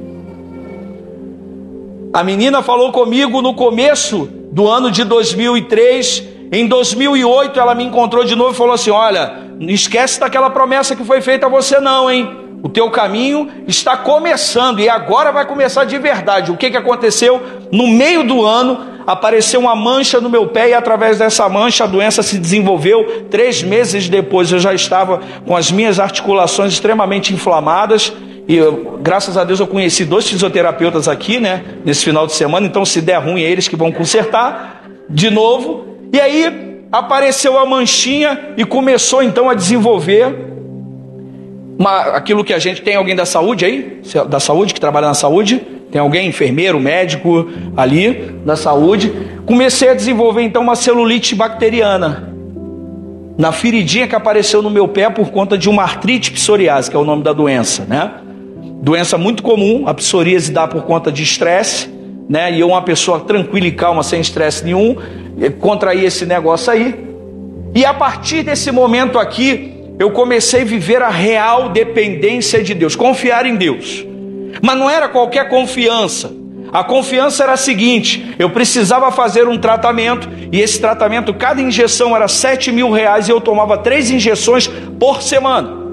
A menina falou comigo no começo do ano de 2003. Em 2008 ela me encontrou de novo e falou assim: olha, não esquece daquela promessa que foi feita a você não, hein? O teu caminho está começando e agora vai começar de verdade. O que aconteceu? No meio do ano apareceu uma mancha no meu pé e através dessa mancha a doença se desenvolveu. 3 meses depois eu já estava com as minhas articulações extremamente inflamadas. E graças a Deus eu conheci 2 fisioterapeutas aqui, nesse final de semana. Então se der ruim é eles que vão consertar de novo. E aí apareceu a manchinha e começou então a desenvolver aquilo que a gente... Tem alguém da saúde aí? Da saúde, que trabalha na saúde? Tem alguém, enfermeiro, médico ali da saúde? Comecei a desenvolver então uma celulite bacteriana na feridinha que apareceu no meu pé por conta de uma artrite psoriase, que é o nome da doença, Doença muito comum. A psoríase dá por conta de estresse, E eu, uma pessoa tranquila e calma, sem estresse nenhum, contraí esse negócio aí. E a partir desse momento aqui, eu comecei a viver a real dependência de Deus, confiar em Deus. Mas não era qualquer confiança. A confiança era a seguinte: eu precisava fazer um tratamento, e esse tratamento, cada injeção era R$7.000, e eu tomava 3 injeções por semana.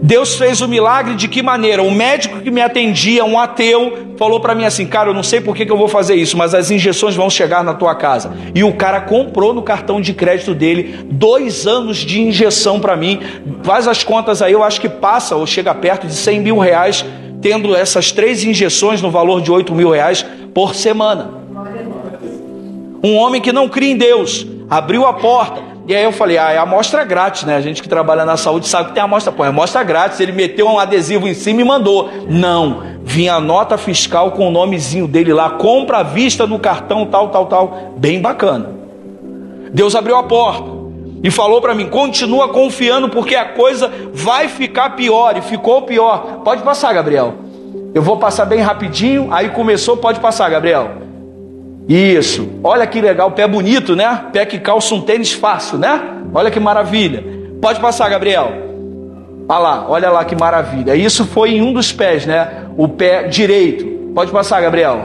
Deus fez o milagre de que maneira? O médico que me atendia, um ateu, falou para mim assim: cara, eu não sei por que eu vou fazer isso, mas as injeções vão chegar na tua casa. E o cara comprou no cartão de crédito dele 2 anos de injeção para mim. Faz as contas aí, eu acho que passa ou chega perto de R$100.000, tendo essas 3 injeções no valor de R$8.000 por semana. Um homem que não cria em Deus, abriu a porta. E aí eu falei, é amostra grátis, né? A gente que trabalha na saúde sabe que tem amostra. Pô, é amostra grátis. Ele meteu um adesivo em cima e mandou. Não, vinha a nota fiscal com o nomezinho dele lá, compra à vista no cartão, tal. Bem bacana. Deus abriu a porta e falou para mim, continua confiando porque a coisa vai ficar pior. E ficou pior. Pode passar, Gabriel. Eu vou passar bem rapidinho. Aí começou, pode passar, Gabriel. Isso, olha que legal, pé bonito, né? Pé que calça um tênis fácil, né? Olha que maravilha. Pode passar, Gabriel. Olha lá que maravilha. Isso foi em um dos pés, né? O pé direito. Pode passar, Gabriel.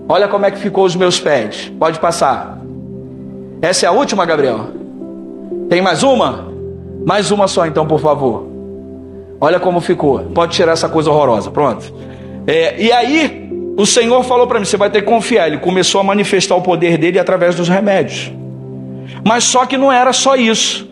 Olha como é que ficou os meus pés. Pode passar. Essa é a última, Gabriel? Tem mais uma? Mais uma só então, por favor. Olha como ficou. Pode tirar essa coisa horrorosa, pronto. E aí o Senhor falou para mim, você vai ter que confiar. Ele começou a manifestar o poder dele através dos remédios. Mas só que não era só isso.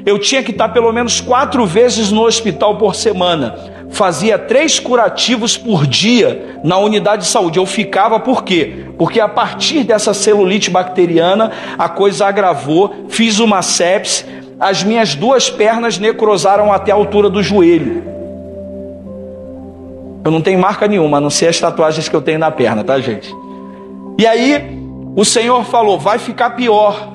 Eu tinha que estar pelo menos 4 vezes no hospital por semana. Fazia 3 curativos por dia na unidade de saúde. Eu ficava por quê? Porque a partir dessa celulite bacteriana, a coisa agravou, fiz uma sepse, as minhas 2 pernas necrosaram até a altura do joelho. Eu não tenho marca nenhuma, a não ser as tatuagens que eu tenho na perna, tá, gente? E aí, o Senhor falou, vai ficar pior.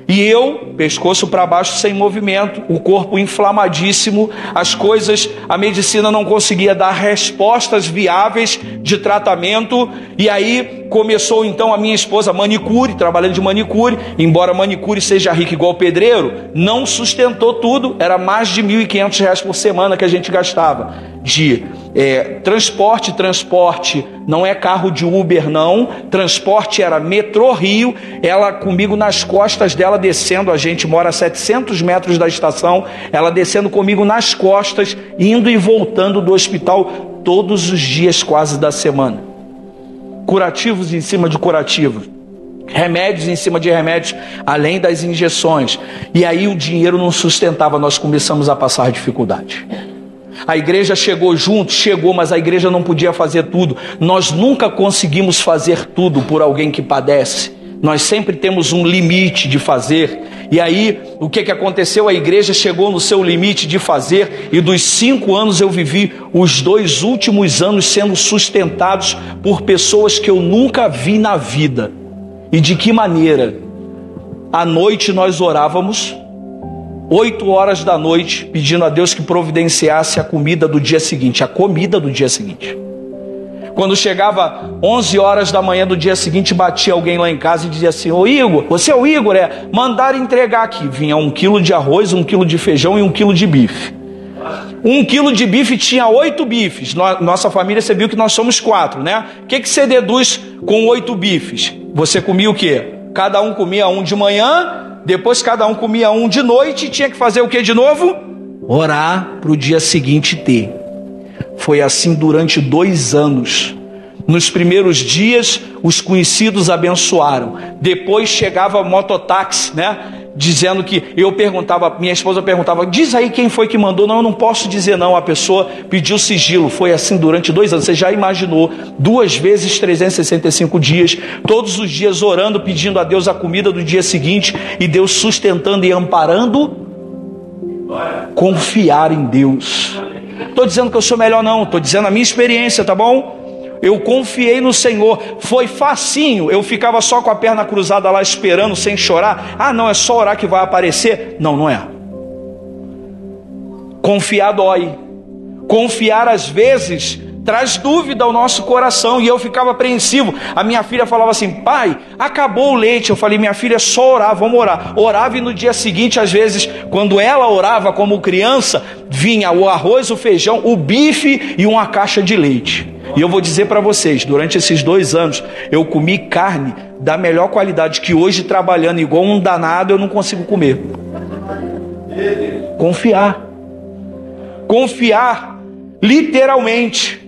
E eu, pescoço para baixo, sem movimento, o corpo inflamadíssimo, as coisas, a medicina não conseguia dar respostas viáveis de tratamento. E aí, começou então a minha esposa, manicure, trabalhando de manicure. Embora manicure seja rica igual pedreiro, não sustentou tudo, era mais de R$ 1.500 por semana que a gente gastava de transporte, não é carro de Uber não, transporte era metrô Rio, ela comigo nas costas dela descendo, a gente mora a 700 metros da estação, ela descendo comigo nas costas, indo e voltando do hospital todos os dias quase da semana, curativos em cima de curativos, remédios em cima de remédios, além das injeções, e aí o dinheiro não sustentava, nós começamos a passar dificuldade. A igreja chegou junto, mas a igreja não podia fazer tudo. Nós nunca conseguimos fazer tudo por alguém que padece. Nós sempre temos um limite de fazer. E aí, o que aconteceu? A igreja chegou no seu limite de fazer. E dos 5 anos eu vivi os 2 últimos anos sendo sustentados por pessoas que eu nunca vi na vida. E de que maneira? À noite nós orávamos, 8 horas da noite, pedindo a Deus que providenciasse a comida do dia seguinte. Quando chegava 11 horas da manhã do dia seguinte, batia alguém lá em casa e dizia assim, ô Igor, você é o Igor? Mandaram entregar aqui. Vinha 1 quilo de arroz, 1 quilo de feijão e 1 quilo de bife. 1 quilo de bife tinha 8 bifes. Nossa família, você viu que nós somos 4, né? O que você deduz com 8 bifes? Você comia o quê? Cada um comia um de manhã, depois cada um comia um de noite e tinha que fazer o que de novo? Orar para o dia seguinte ter. Foi assim durante 2 anos. Nos primeiros dias, os conhecidos abençoaram. Depois chegava mototáxi, né? Dizendo que minha esposa perguntava, diz aí quem foi que mandou. Não, eu não posso dizer não, a pessoa pediu sigilo. Foi assim durante 2 anos, você já imaginou, 2 vezes 365 dias, todos os dias orando, pedindo a Deus a comida do dia seguinte, e Deus sustentando e amparando. Confiar em Deus. Estou dizendo que eu sou melhor não, estou dizendo a minha experiência, tá bom? Eu confiei no Senhor, foi facinho, eu ficava só com a perna cruzada lá esperando, sem chorar. Não, é só orar que vai aparecer. Não, não é. Confiar dói. Confiar às vezes traz dúvida ao nosso coração, e eu ficava apreensivo. A minha filha falava assim, pai, acabou o leite. Eu falei, minha filha, é só orar, vamos orar. Orava e no dia seguinte, às vezes, quando ela orava como criança, vinha o arroz, o feijão, o bife e uma caixa de leite. E eu vou dizer para vocês, durante esses 2 anos, eu comi carne da melhor qualidade, que hoje, trabalhando igual um danado, eu não consigo comer. Confiar. Confiar, literalmente.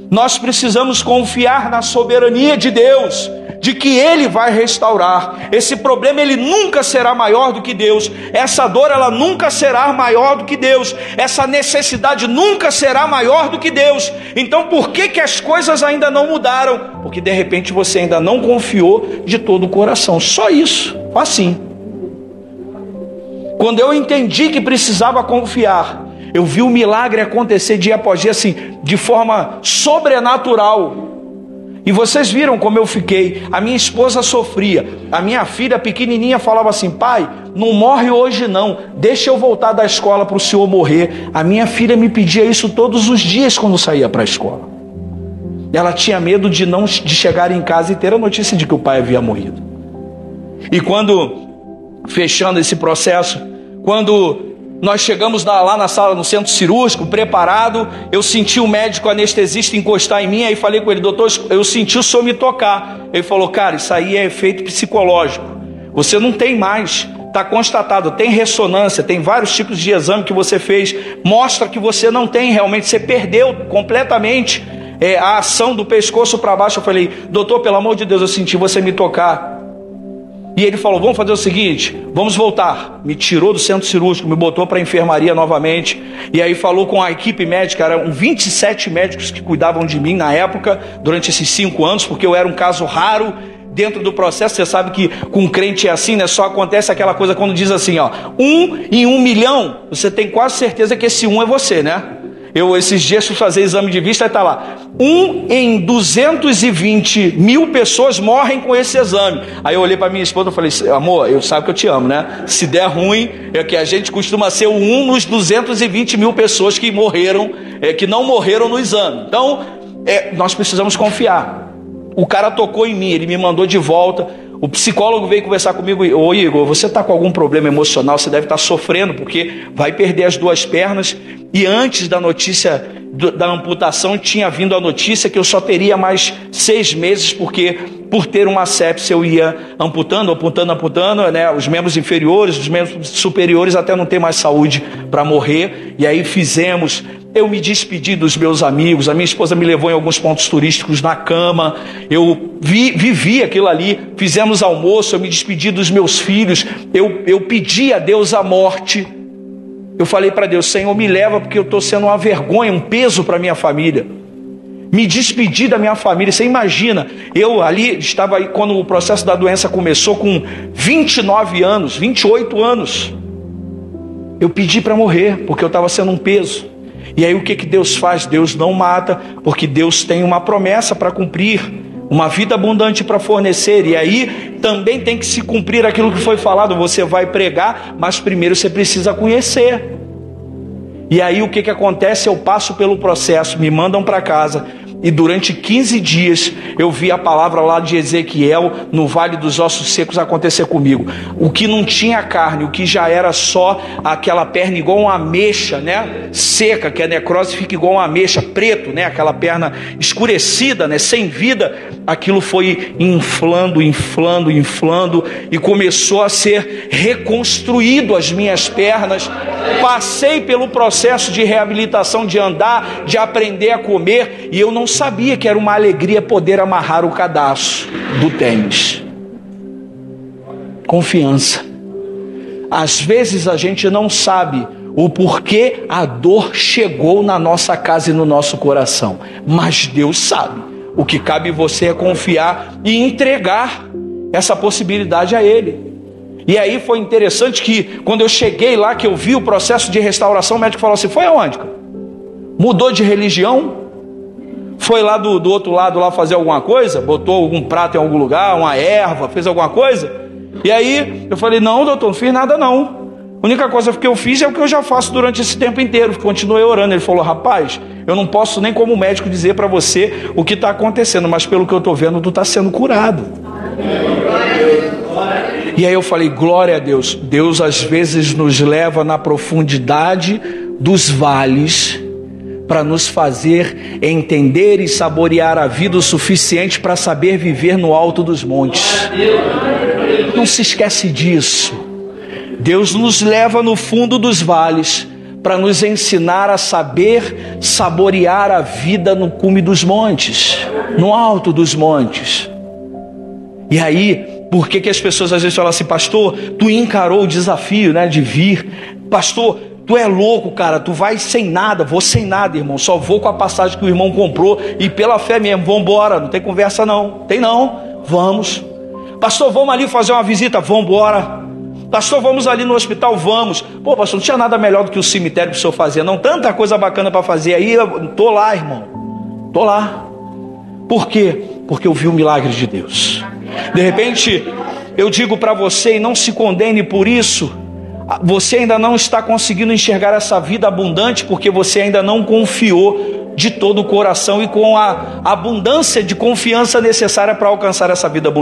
Nós precisamos confiar na soberania de Deus, de que Ele vai restaurar. Esse problema ele nunca será maior do que Deus. Essa dor ela nunca será maior do que Deus. Essa necessidade nunca será maior do que Deus. Então por que as coisas ainda não mudaram? Porque de repente você ainda não confiou de todo o coração. Só isso, assim. Quando eu entendi que precisava confiar, eu vi o milagre acontecer dia após dia, assim, de forma sobrenatural. E vocês viram como eu fiquei. A minha esposa sofria. A minha filha pequenininha falava assim: pai, não morre hoje não, deixa eu voltar da escola para o senhor morrer. A minha filha me pedia isso todos os dias quando saía para a escola. Ela tinha medo de chegar em casa e ter a notícia de que o pai havia morrido. E quando, fechando esse processo, quando nós chegamos lá na sala, no centro cirúrgico, preparado, eu senti o médico anestesista encostar em mim, aí falei com ele: doutor, eu senti o senhor me tocar. Ele falou: cara, isso aí é efeito psicológico, você não tem mais, está constatado, tem ressonância, tem vários tipos de exame que você fez, mostra que você não tem realmente, você perdeu completamente a ação do pescoço para baixo. Eu falei: doutor, pelo amor de Deus, eu senti você me tocar. E ele falou: vamos fazer o seguinte, vamos voltar. Me tirou do centro cirúrgico, me botou para a enfermaria novamente. E aí falou com a equipe médica, eram 27 médicos que cuidavam de mim na época, durante esses 5 anos, porque eu era um caso raro dentro do processo. Você sabe que com crente é assim, né? Só acontece aquela coisa quando diz assim, ó, 1 em 1 milhão, você tem quase certeza que esse 1 é você, né? Eu esses dias fui fazer exame de vista e está lá: 1 em 220 mil pessoas morrem com esse exame. Aí eu olhei para minha esposa e falei: amor, eu sabe que eu te amo, né? Se der ruim, é que a gente costuma ser o 1 nos 220 mil pessoas que morreram, que não morreram no exame. Então, nós precisamos confiar. O cara tocou em mim, ele me mandou de volta. O psicólogo veio conversar comigo: ô Igor, você está com algum problema emocional, você deve estar sofrendo, porque vai perder as 2 pernas. E antes da notícia da amputação, tinha vindo a notícia que eu só teria mais 6 meses, porque por ter uma sepse eu ia amputando, né, os membros inferiores, os membros superiores, até não ter mais saúde para morrer. E aí fizemos, eu me despedi dos meus amigos, a minha esposa me levou em alguns pontos turísticos na cama, eu vivi aquilo ali, fizemos almoço, eu me despedi dos meus filhos, eu pedi a Deus a morte. Eu falei para Deus: Senhor, me leva, porque eu estou sendo uma vergonha, um peso para minha família. Me despedi da minha família. Você imagina, eu ali estava aí quando o processo da doença começou, com 29 anos, 28 anos. Eu pedi para morrer, porque eu estava sendo um peso. E aí o que Deus faz? Deus não mata, porque Deus tem uma promessa para cumprir, uma vida abundante para fornecer. E aí também tem que se cumprir aquilo que foi falado: você vai pregar, mas primeiro você precisa conhecer. E aí o que acontece? Eu passo pelo processo, me mandam para casa, e durante 15 dias eu vi a palavra lá de Ezequiel, no Vale dos Ossos Secos, acontecer comigo. O que não tinha carne, o que já era só aquela perna igual uma ameixa, né, seca, que a necrose fica igual uma ameixa, preto, né, aquela perna escurecida, né, sem vida, aquilo foi inflando, e começou a ser reconstruído as minhas pernas. Passei pelo processo de reabilitação, de andar, de aprender a comer, e eu não sabia que era uma alegria poder amarrar o cadarço do tênis. Confiança. Às vezes a gente não sabe o porquê a dor chegou na nossa casa e no nosso coração, mas Deus sabe. O que cabe em você é confiar e entregar essa possibilidade a Ele. E aí foi interessante que quando eu cheguei lá, que eu vi o processo de restauração, o médico falou assim: foi aonde, cara? Mudou de religião? Foi lá do outro lado lá fazer alguma coisa? Botou algum prato em algum lugar, uma erva, fez alguma coisa? E aí eu falei: não, doutor, não fiz nada não. A única coisa que eu fiz é o que eu já faço durante esse tempo inteiro. Continuei orando. Ele falou: rapaz, eu não posso nem como médico dizer para você o que está acontecendo, mas pelo que eu estou vendo, tu está sendo curado. E aí eu falei: glória a Deus. Deus às vezes nos leva na profundidade dos vales para nos fazer entender e saborear a vida o suficiente para saber viver no alto dos montes. Não se esquece disso. Deus nos leva no fundo dos vales para nos ensinar a saber saborear a vida no cume dos montes, no alto dos montes. E aí, por que as pessoas às vezes falam assim: pastor, tu encarou o desafio, né, de vir? Pastor, tu é louco, cara, tu vai sem nada. Vou sem nada, irmão, só vou com a passagem que o irmão comprou e pela fé mesmo. Vamos embora, não tem conversa não. Tem não, vamos. Pastor, vamos ali fazer uma visita? Vamos embora. Pastor, vamos ali no hospital? Vamos. Pô, pastor, não tinha nada melhor do que o cemitério para o senhor fazer, não. Tanta coisa bacana para fazer aí. Eu tô lá, irmão, tô lá. Por quê? Porque eu vi o milagre de Deus. De repente, eu digo para você, e não se condene por isso, você ainda não está conseguindo enxergar essa vida abundante, porque você ainda não confiou de todo o coração e com a abundância de confiança necessária para alcançar essa vida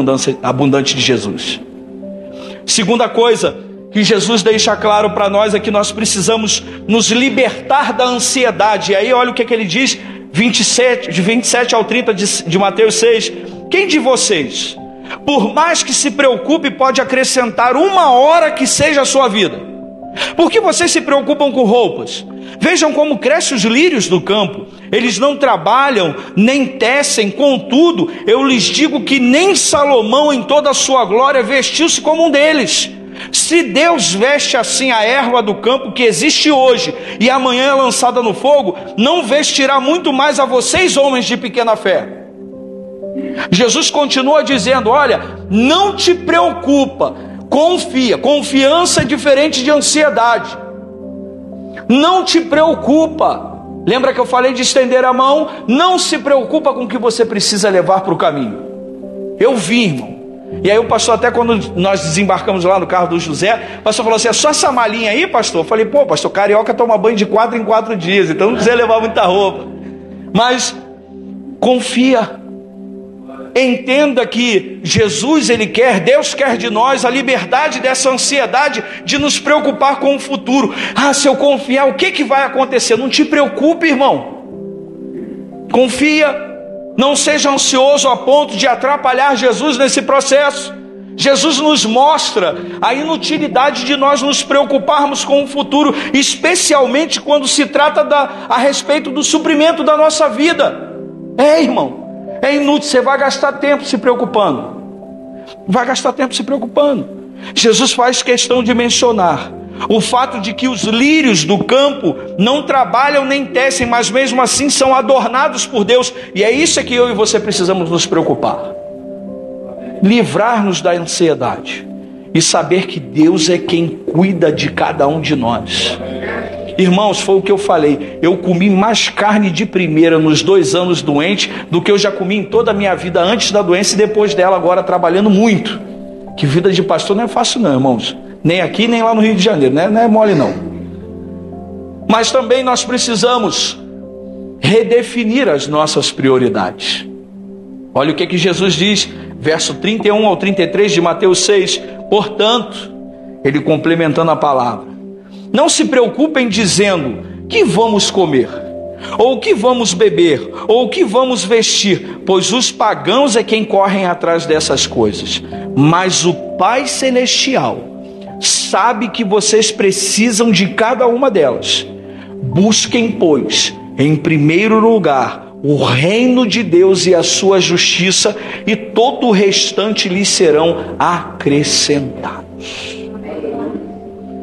abundante de Jesus. Segunda coisa que Jesus deixa claro para nós é que nós precisamos nos libertar da ansiedade. E aí olha o que ele diz, de 27 ao 30 de Mateus 6. Quem de vocês, por mais que se preocupe, pode acrescentar uma hora que seja a sua vida? Por que vocês se preocupam com roupas? Vejam como crescem os lírios do campo. Eles não trabalham, nem tecem. Contudo, eu lhes digo que nem Salomão em toda a sua glória vestiu-se como um deles. Se Deus veste assim a erva do campo que existe hoje e amanhã é lançada no fogo, não vestirá muito mais a vocês, homens de pequena fé? Jesus continua dizendo: olha, não te preocupa, confia. Confiança é diferente de ansiedade. Não te preocupa. Lembra que eu falei de estender a mão? Não se preocupa com o que você precisa levar para o caminho. Eu vi, irmão. E aí o pastor, até quando nós desembarcamos lá no carro do José, o pastor falou assim: é só essa malinha aí, pastor? Eu falei: pô, pastor, carioca toma banho de 4 em 4 dias, então não precisa levar muita roupa. Mas confia. Entenda que Jesus, Ele quer, Deus quer de nós a liberdade dessa ansiedade de nos preocupar com o futuro. Ah, se eu confiar, o que vai acontecer? Não te preocupe, irmão. Confia. Não seja ansioso a ponto de atrapalhar Jesus nesse processo. Jesus nos mostra a inutilidade de nós nos preocuparmos com o futuro, especialmente quando se trata a respeito do suprimento da nossa vida. Irmão, é inútil, você vai gastar tempo se preocupando. Vai gastar tempo se preocupando. Jesus faz questão de mencionar o fato de que os lírios do campo não trabalham nem tecem, mas mesmo assim são adornados por Deus. E é isso que eu e você precisamos nos preocupar. Livrar-nos da ansiedade e saber que Deus é quem cuida de cada um de nós. Irmãos, foi o que eu falei, eu comi mais carne de primeira nos 2 anos doente do que eu já comi em toda a minha vida antes da doença e depois dela, agora trabalhando muito. Que vida de pastor não é fácil não, irmãos. Nem aqui, nem lá no Rio de Janeiro, né? Não é mole não. Mas também nós precisamos redefinir as nossas prioridades. Olha o que Jesus diz, verso 31 ao 33 de Mateus 6. Portanto, ele complementando a palavra: não se preocupem dizendo: que vamos comer, ou que vamos beber, ou que vamos vestir, pois os pagãos é quem correm atrás dessas coisas. Mas o Pai Celestial sabe que vocês precisam de cada uma delas. Busquem, pois, em primeiro lugar o reino de Deus e a sua justiça, e todo o restante lhes serão acrescentados.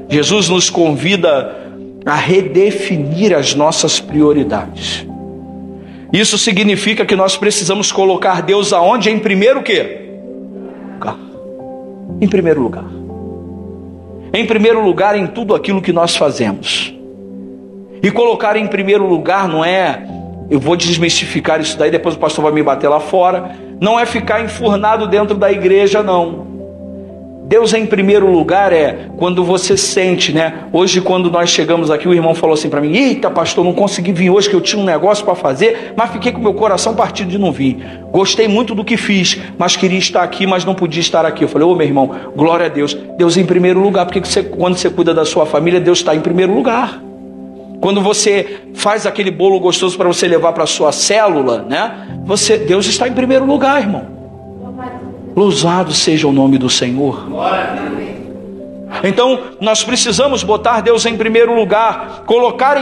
Jesus nos convida a redefinir as nossas prioridades. Isso significa que nós precisamos colocar Deus aonde? Em primeiro o quê? Lugar. Em primeiro lugar. Em primeiro lugar em tudo aquilo que nós fazemos. E colocar em primeiro lugar não é, eu vou desmistificar isso daí, depois o pastor vai me bater lá fora, não é ficar enfurnado dentro da igreja, não. Deus em primeiro lugar é quando você sente, né? Hoje quando nós chegamos aqui, o irmão falou assim para mim: eita pastor, não consegui vir hoje que eu tinha um negócio para fazer, mas fiquei com meu coração partido de não vir. Gostei muito do que fiz, mas queria estar aqui, mas não podia estar aqui. Eu falei: ô meu irmão, glória a Deus, Deus em primeiro lugar, porque quando você cuida da sua família, Deus está em primeiro lugar. Quando você faz aquele bolo gostoso para você levar para a sua célula, né? Deus está em primeiro lugar, irmão. Louvado seja o nome do Senhor. Então, nós precisamos botar Deus em primeiro lugar, colocar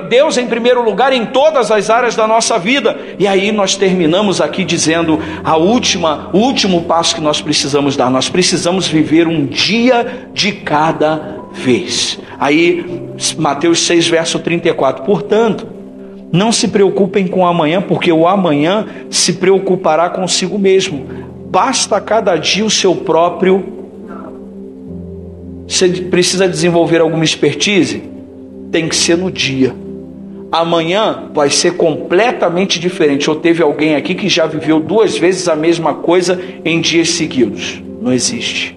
Deus em primeiro lugar em todas as áreas da nossa vida. E aí nós terminamos aqui dizendo o último passo que nós precisamos dar. Nós precisamos viver um dia de cada vez. Aí, Mateus 6, verso 34. Portanto, não se preocupem com o amanhã, porque o amanhã se preocupará consigo mesmo. Basta cada dia o seu próprio. Você precisa desenvolver alguma expertise? Tem que ser no dia. Amanhã vai ser completamente diferente. Ou teve alguém aqui que já viveu 2 vezes a mesma coisa em dias seguidos? Não existe.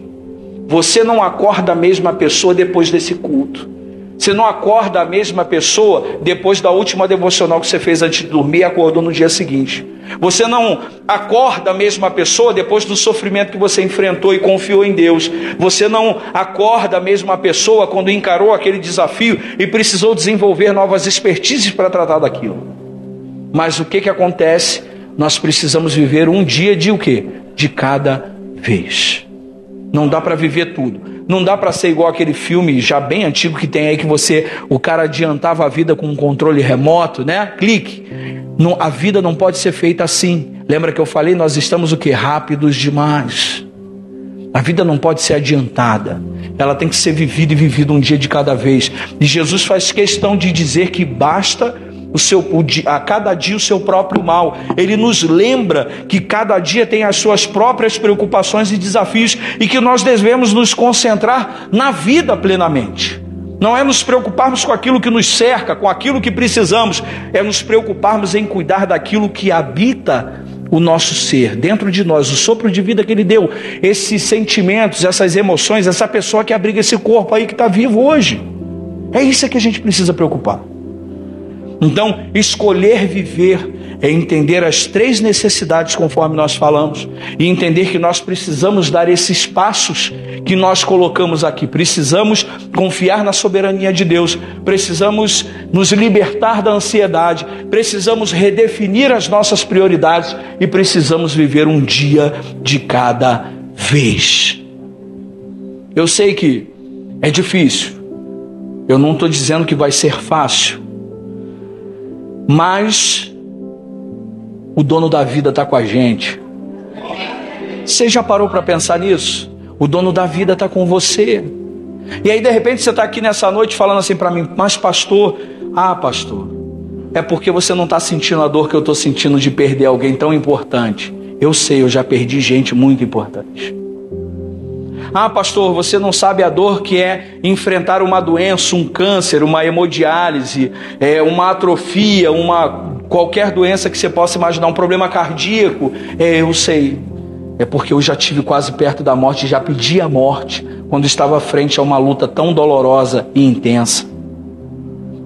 Você não acorda a mesma pessoa depois desse culto. Você não acorda a mesma pessoa depois da última devocional que você fez antes de dormir e acordou no dia seguinte. Você não acorda a mesma pessoa depois do sofrimento que você enfrentou e confiou em Deus. Você não acorda a mesma pessoa quando encarou aquele desafio e precisou desenvolver novas expertises para tratar daquilo. Mas o que acontece? Nós precisamos viver um dia de o quê? De cada vez. Não dá para viver tudo. Não dá para ser igual aquele filme já bem antigo que tem aí que o cara adiantava a vida com um controle remoto, né? Clique. Não, a vida não pode ser feita assim. Lembra que eu falei? Nós estamos o quê? Rápidos demais. A vida não pode ser adiantada. Ela tem que ser vivida e vivida um dia de cada vez. E Jesus faz questão de dizer que basta a cada dia o seu próprio mal. Ele nos lembra que cada dia tem as suas próprias preocupações e desafios e que nós devemos nos concentrar na vida plenamente. Não é nos preocuparmos com aquilo que nos cerca, com aquilo que precisamos, é nos preocuparmos em cuidar daquilo que habita o nosso ser, dentro de nós, o sopro de vida que Ele deu, esses sentimentos, essas emoções, essa pessoa que abriga esse corpo aí que está vivo hoje. É isso que a gente precisa preocupar. Então, escolher viver é entender as 3 necessidades conforme nós falamos e entender que nós precisamos dar esses passos que nós colocamos aqui. Precisamos confiar na soberania de Deus, precisamos nos libertar da ansiedade, precisamos redefinir as nossas prioridades e precisamos viver um dia de cada vez. Eu sei que é difícil, eu não estou dizendo que vai ser fácil, mas o dono da vida está com a gente. Você já parou para pensar nisso? O dono da vida está com você. E aí de repente você está aqui nessa noite falando assim para mim: mas pastor, pastor, é porque você não está sentindo a dor que eu estou sentindo de perder alguém tão importante. Eu sei, eu já perdi gente muito importante. Pastor, você não sabe a dor que é enfrentar uma doença, um câncer, uma hemodiálise, uma atrofia, qualquer doença que você possa imaginar, um problema cardíaco. Eu sei, é porque eu já estive quase perto da morte, já pedi a morte quando estava frente a uma luta tão dolorosa e intensa.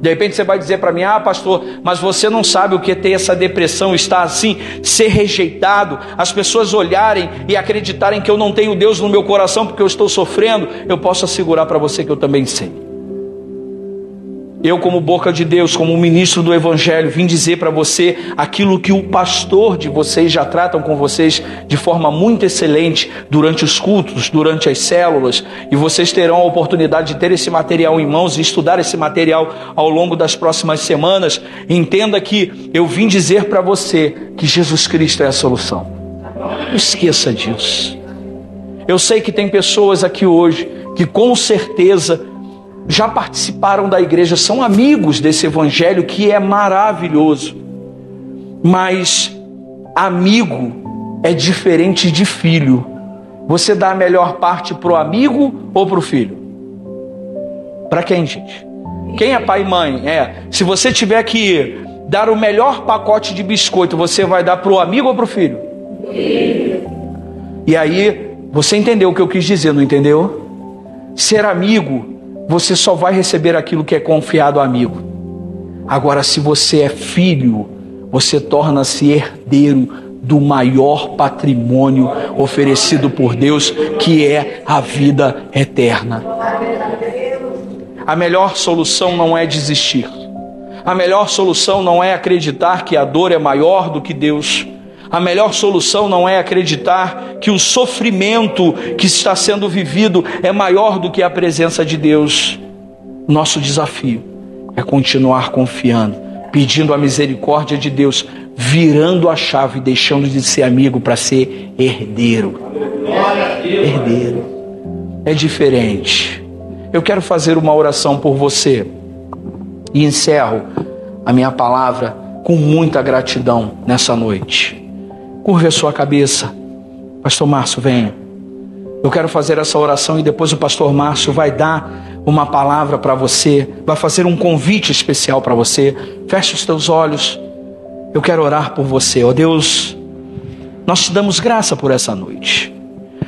De repente você vai dizer para mim: pastor, mas você não sabe o que é ter essa depressão, estar assim, ser rejeitado, as pessoas olharem e acreditarem que eu não tenho Deus no meu coração porque eu estou sofrendo. Eu posso assegurar para você que eu também sei. Eu, como boca de Deus, como ministro do Evangelho, vim dizer para você aquilo que o pastor de vocês já tratam com vocês de forma muito excelente durante os cultos, durante as células, e vocês terão a oportunidade de ter esse material em mãos e estudar esse material ao longo das próximas semanas. Entenda que eu vim dizer para você que Jesus Cristo é a solução. Não esqueça disso. Eu sei que tem pessoas aqui hoje que com certeza já participaram da igreja, são amigos desse evangelho que é maravilhoso, mas amigo é diferente de filho. Você dá a melhor parte para o amigo ou para o filho? Para quem, gente? Quem é pai e mãe? Se você tiver que dar o melhor pacote de biscoito, você vai dar para o amigo ou para o filho? E aí, você entendeu o que eu quis dizer, não entendeu? Ser amigo, você só vai receber aquilo que é confiado ao amigo. Agora, se você é filho, você torna-se herdeiro do maior patrimônio oferecido por Deus, que é a vida eterna. A melhor solução não é desistir. A melhor solução não é acreditar que a dor é maior do que Deus. A melhor solução não é acreditar que o sofrimento que está sendo vivido é maior do que a presença de Deus. Nosso desafio é continuar confiando, pedindo a misericórdia de Deus, virando a chave, deixando de ser amigo para ser herdeiro. Herdeiro. É diferente. Eu quero fazer uma oração por você e encerro a minha palavra com muita gratidão nessa noite. Curve a sua cabeça. Pastor Márcio, venha. Eu quero fazer essa oração e depois o pastor Márcio vai dar uma palavra para você, vai fazer um convite especial para você. Feche os teus olhos. Eu quero orar por você. Ó Deus, nós te damos graça por essa noite.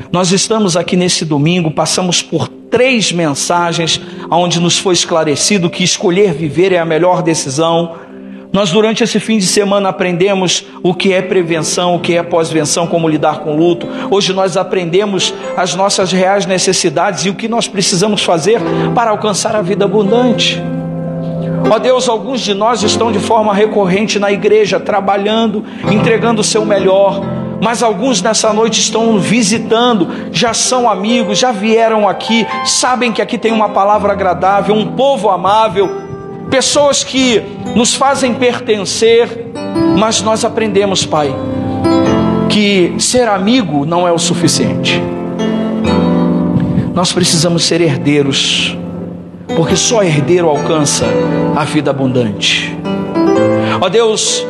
Nós estamos aqui nesse domingo, passamos por 3 mensagens onde nos foi esclarecido que escolher viver é a melhor decisão. Nós durante esse fim de semana aprendemos o que é prevenção, o que é pós-venção, como lidar com o luto. Hoje nós aprendemos as nossas reais necessidades e o que nós precisamos fazer para alcançar a vida abundante. Ó Deus, alguns de nós estão de forma recorrente na igreja, trabalhando, entregando o seu melhor. Mas alguns nessa noite estão visitando, já são amigos, já vieram aqui, sabem que aqui tem uma palavra agradável, um povo amável, pessoas que nos fazem pertencer, mas nós aprendemos, Pai, que ser amigo não é o suficiente. Nós precisamos ser herdeiros, porque só herdeiro alcança a vida abundante. Ó Deus,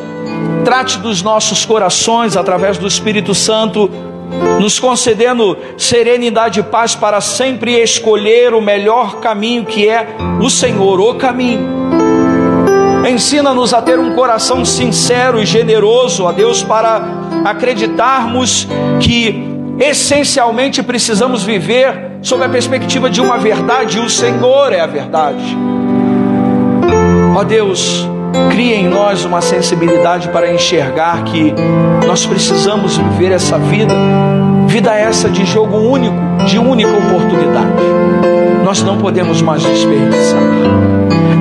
trate dos nossos corações através do Espírito Santo, nos concedendo serenidade e paz para sempre escolher o melhor caminho, que é o Senhor, o caminho. Ensina-nos a ter um coração sincero e generoso, ó Deus, para acreditarmos que essencialmente precisamos viver sob a perspectiva de uma verdade, e o Senhor é a verdade. Ó Deus, cria em nós uma sensibilidade para enxergar que nós precisamos viver essa vida essa de jogo único, de única oportunidade. Nós não podemos mais desperdiçar.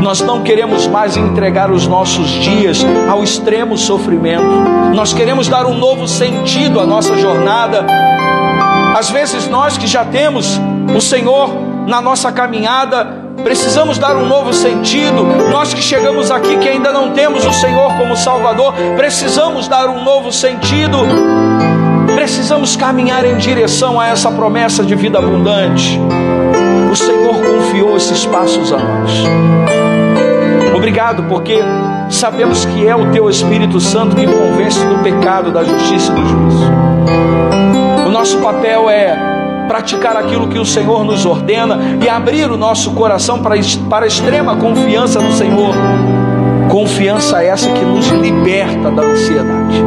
Nós não queremos mais entregar os nossos dias ao extremo sofrimento. Nós queremos dar um novo sentido à nossa jornada. Às vezes nós que já temos o Senhor na nossa caminhada, precisamos dar um novo sentido. Nós que chegamos aqui que ainda não temos o Senhor como Salvador, precisamos dar um novo sentido. Precisamos caminhar em direção a essa promessa de vida abundante. O Senhor confiou esses passos a nós. Obrigado, porque sabemos que é o Teu Espírito Santo que convence do pecado, da justiça e do juízo. O nosso papel é praticar aquilo que o Senhor nos ordena e abrir o nosso coração para a extrema confiança no Senhor. Confiança essa que nos liberta da ansiedade.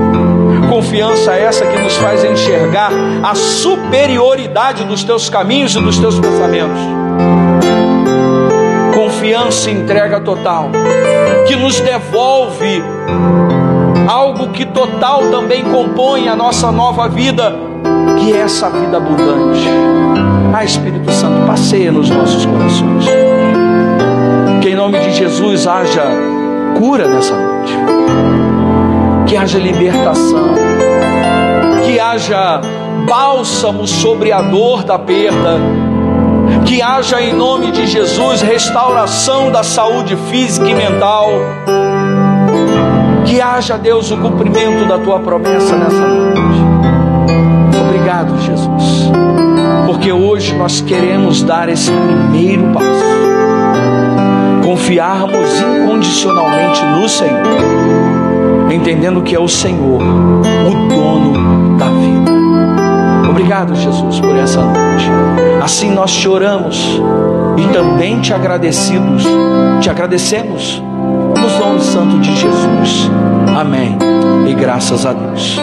Confiança essa que nos faz enxergar a superioridade dos Teus caminhos e dos Teus pensamentos. Confiança e entrega total, que nos devolve algo que total também compõe a nossa nova vida, que é essa vida abundante. Espírito Santo, passeia nos nossos corações. Que em nome de Jesus haja cura nessa noite, que haja libertação, que haja bálsamo sobre a dor da perda, que haja em nome de Jesus restauração da saúde física e mental, que haja, Deus, o cumprimento da Tua promessa nessa noite. Obrigado, Jesus, porque hoje nós queremos dar esse primeiro passo, confiarmos incondicionalmente no Senhor, entendendo que é o Senhor o dono da vida. Obrigado, Jesus, por essa noite. Assim nós te oramos e também te agradecemos nos nomes santos de Jesus. Amém. E graças a Deus.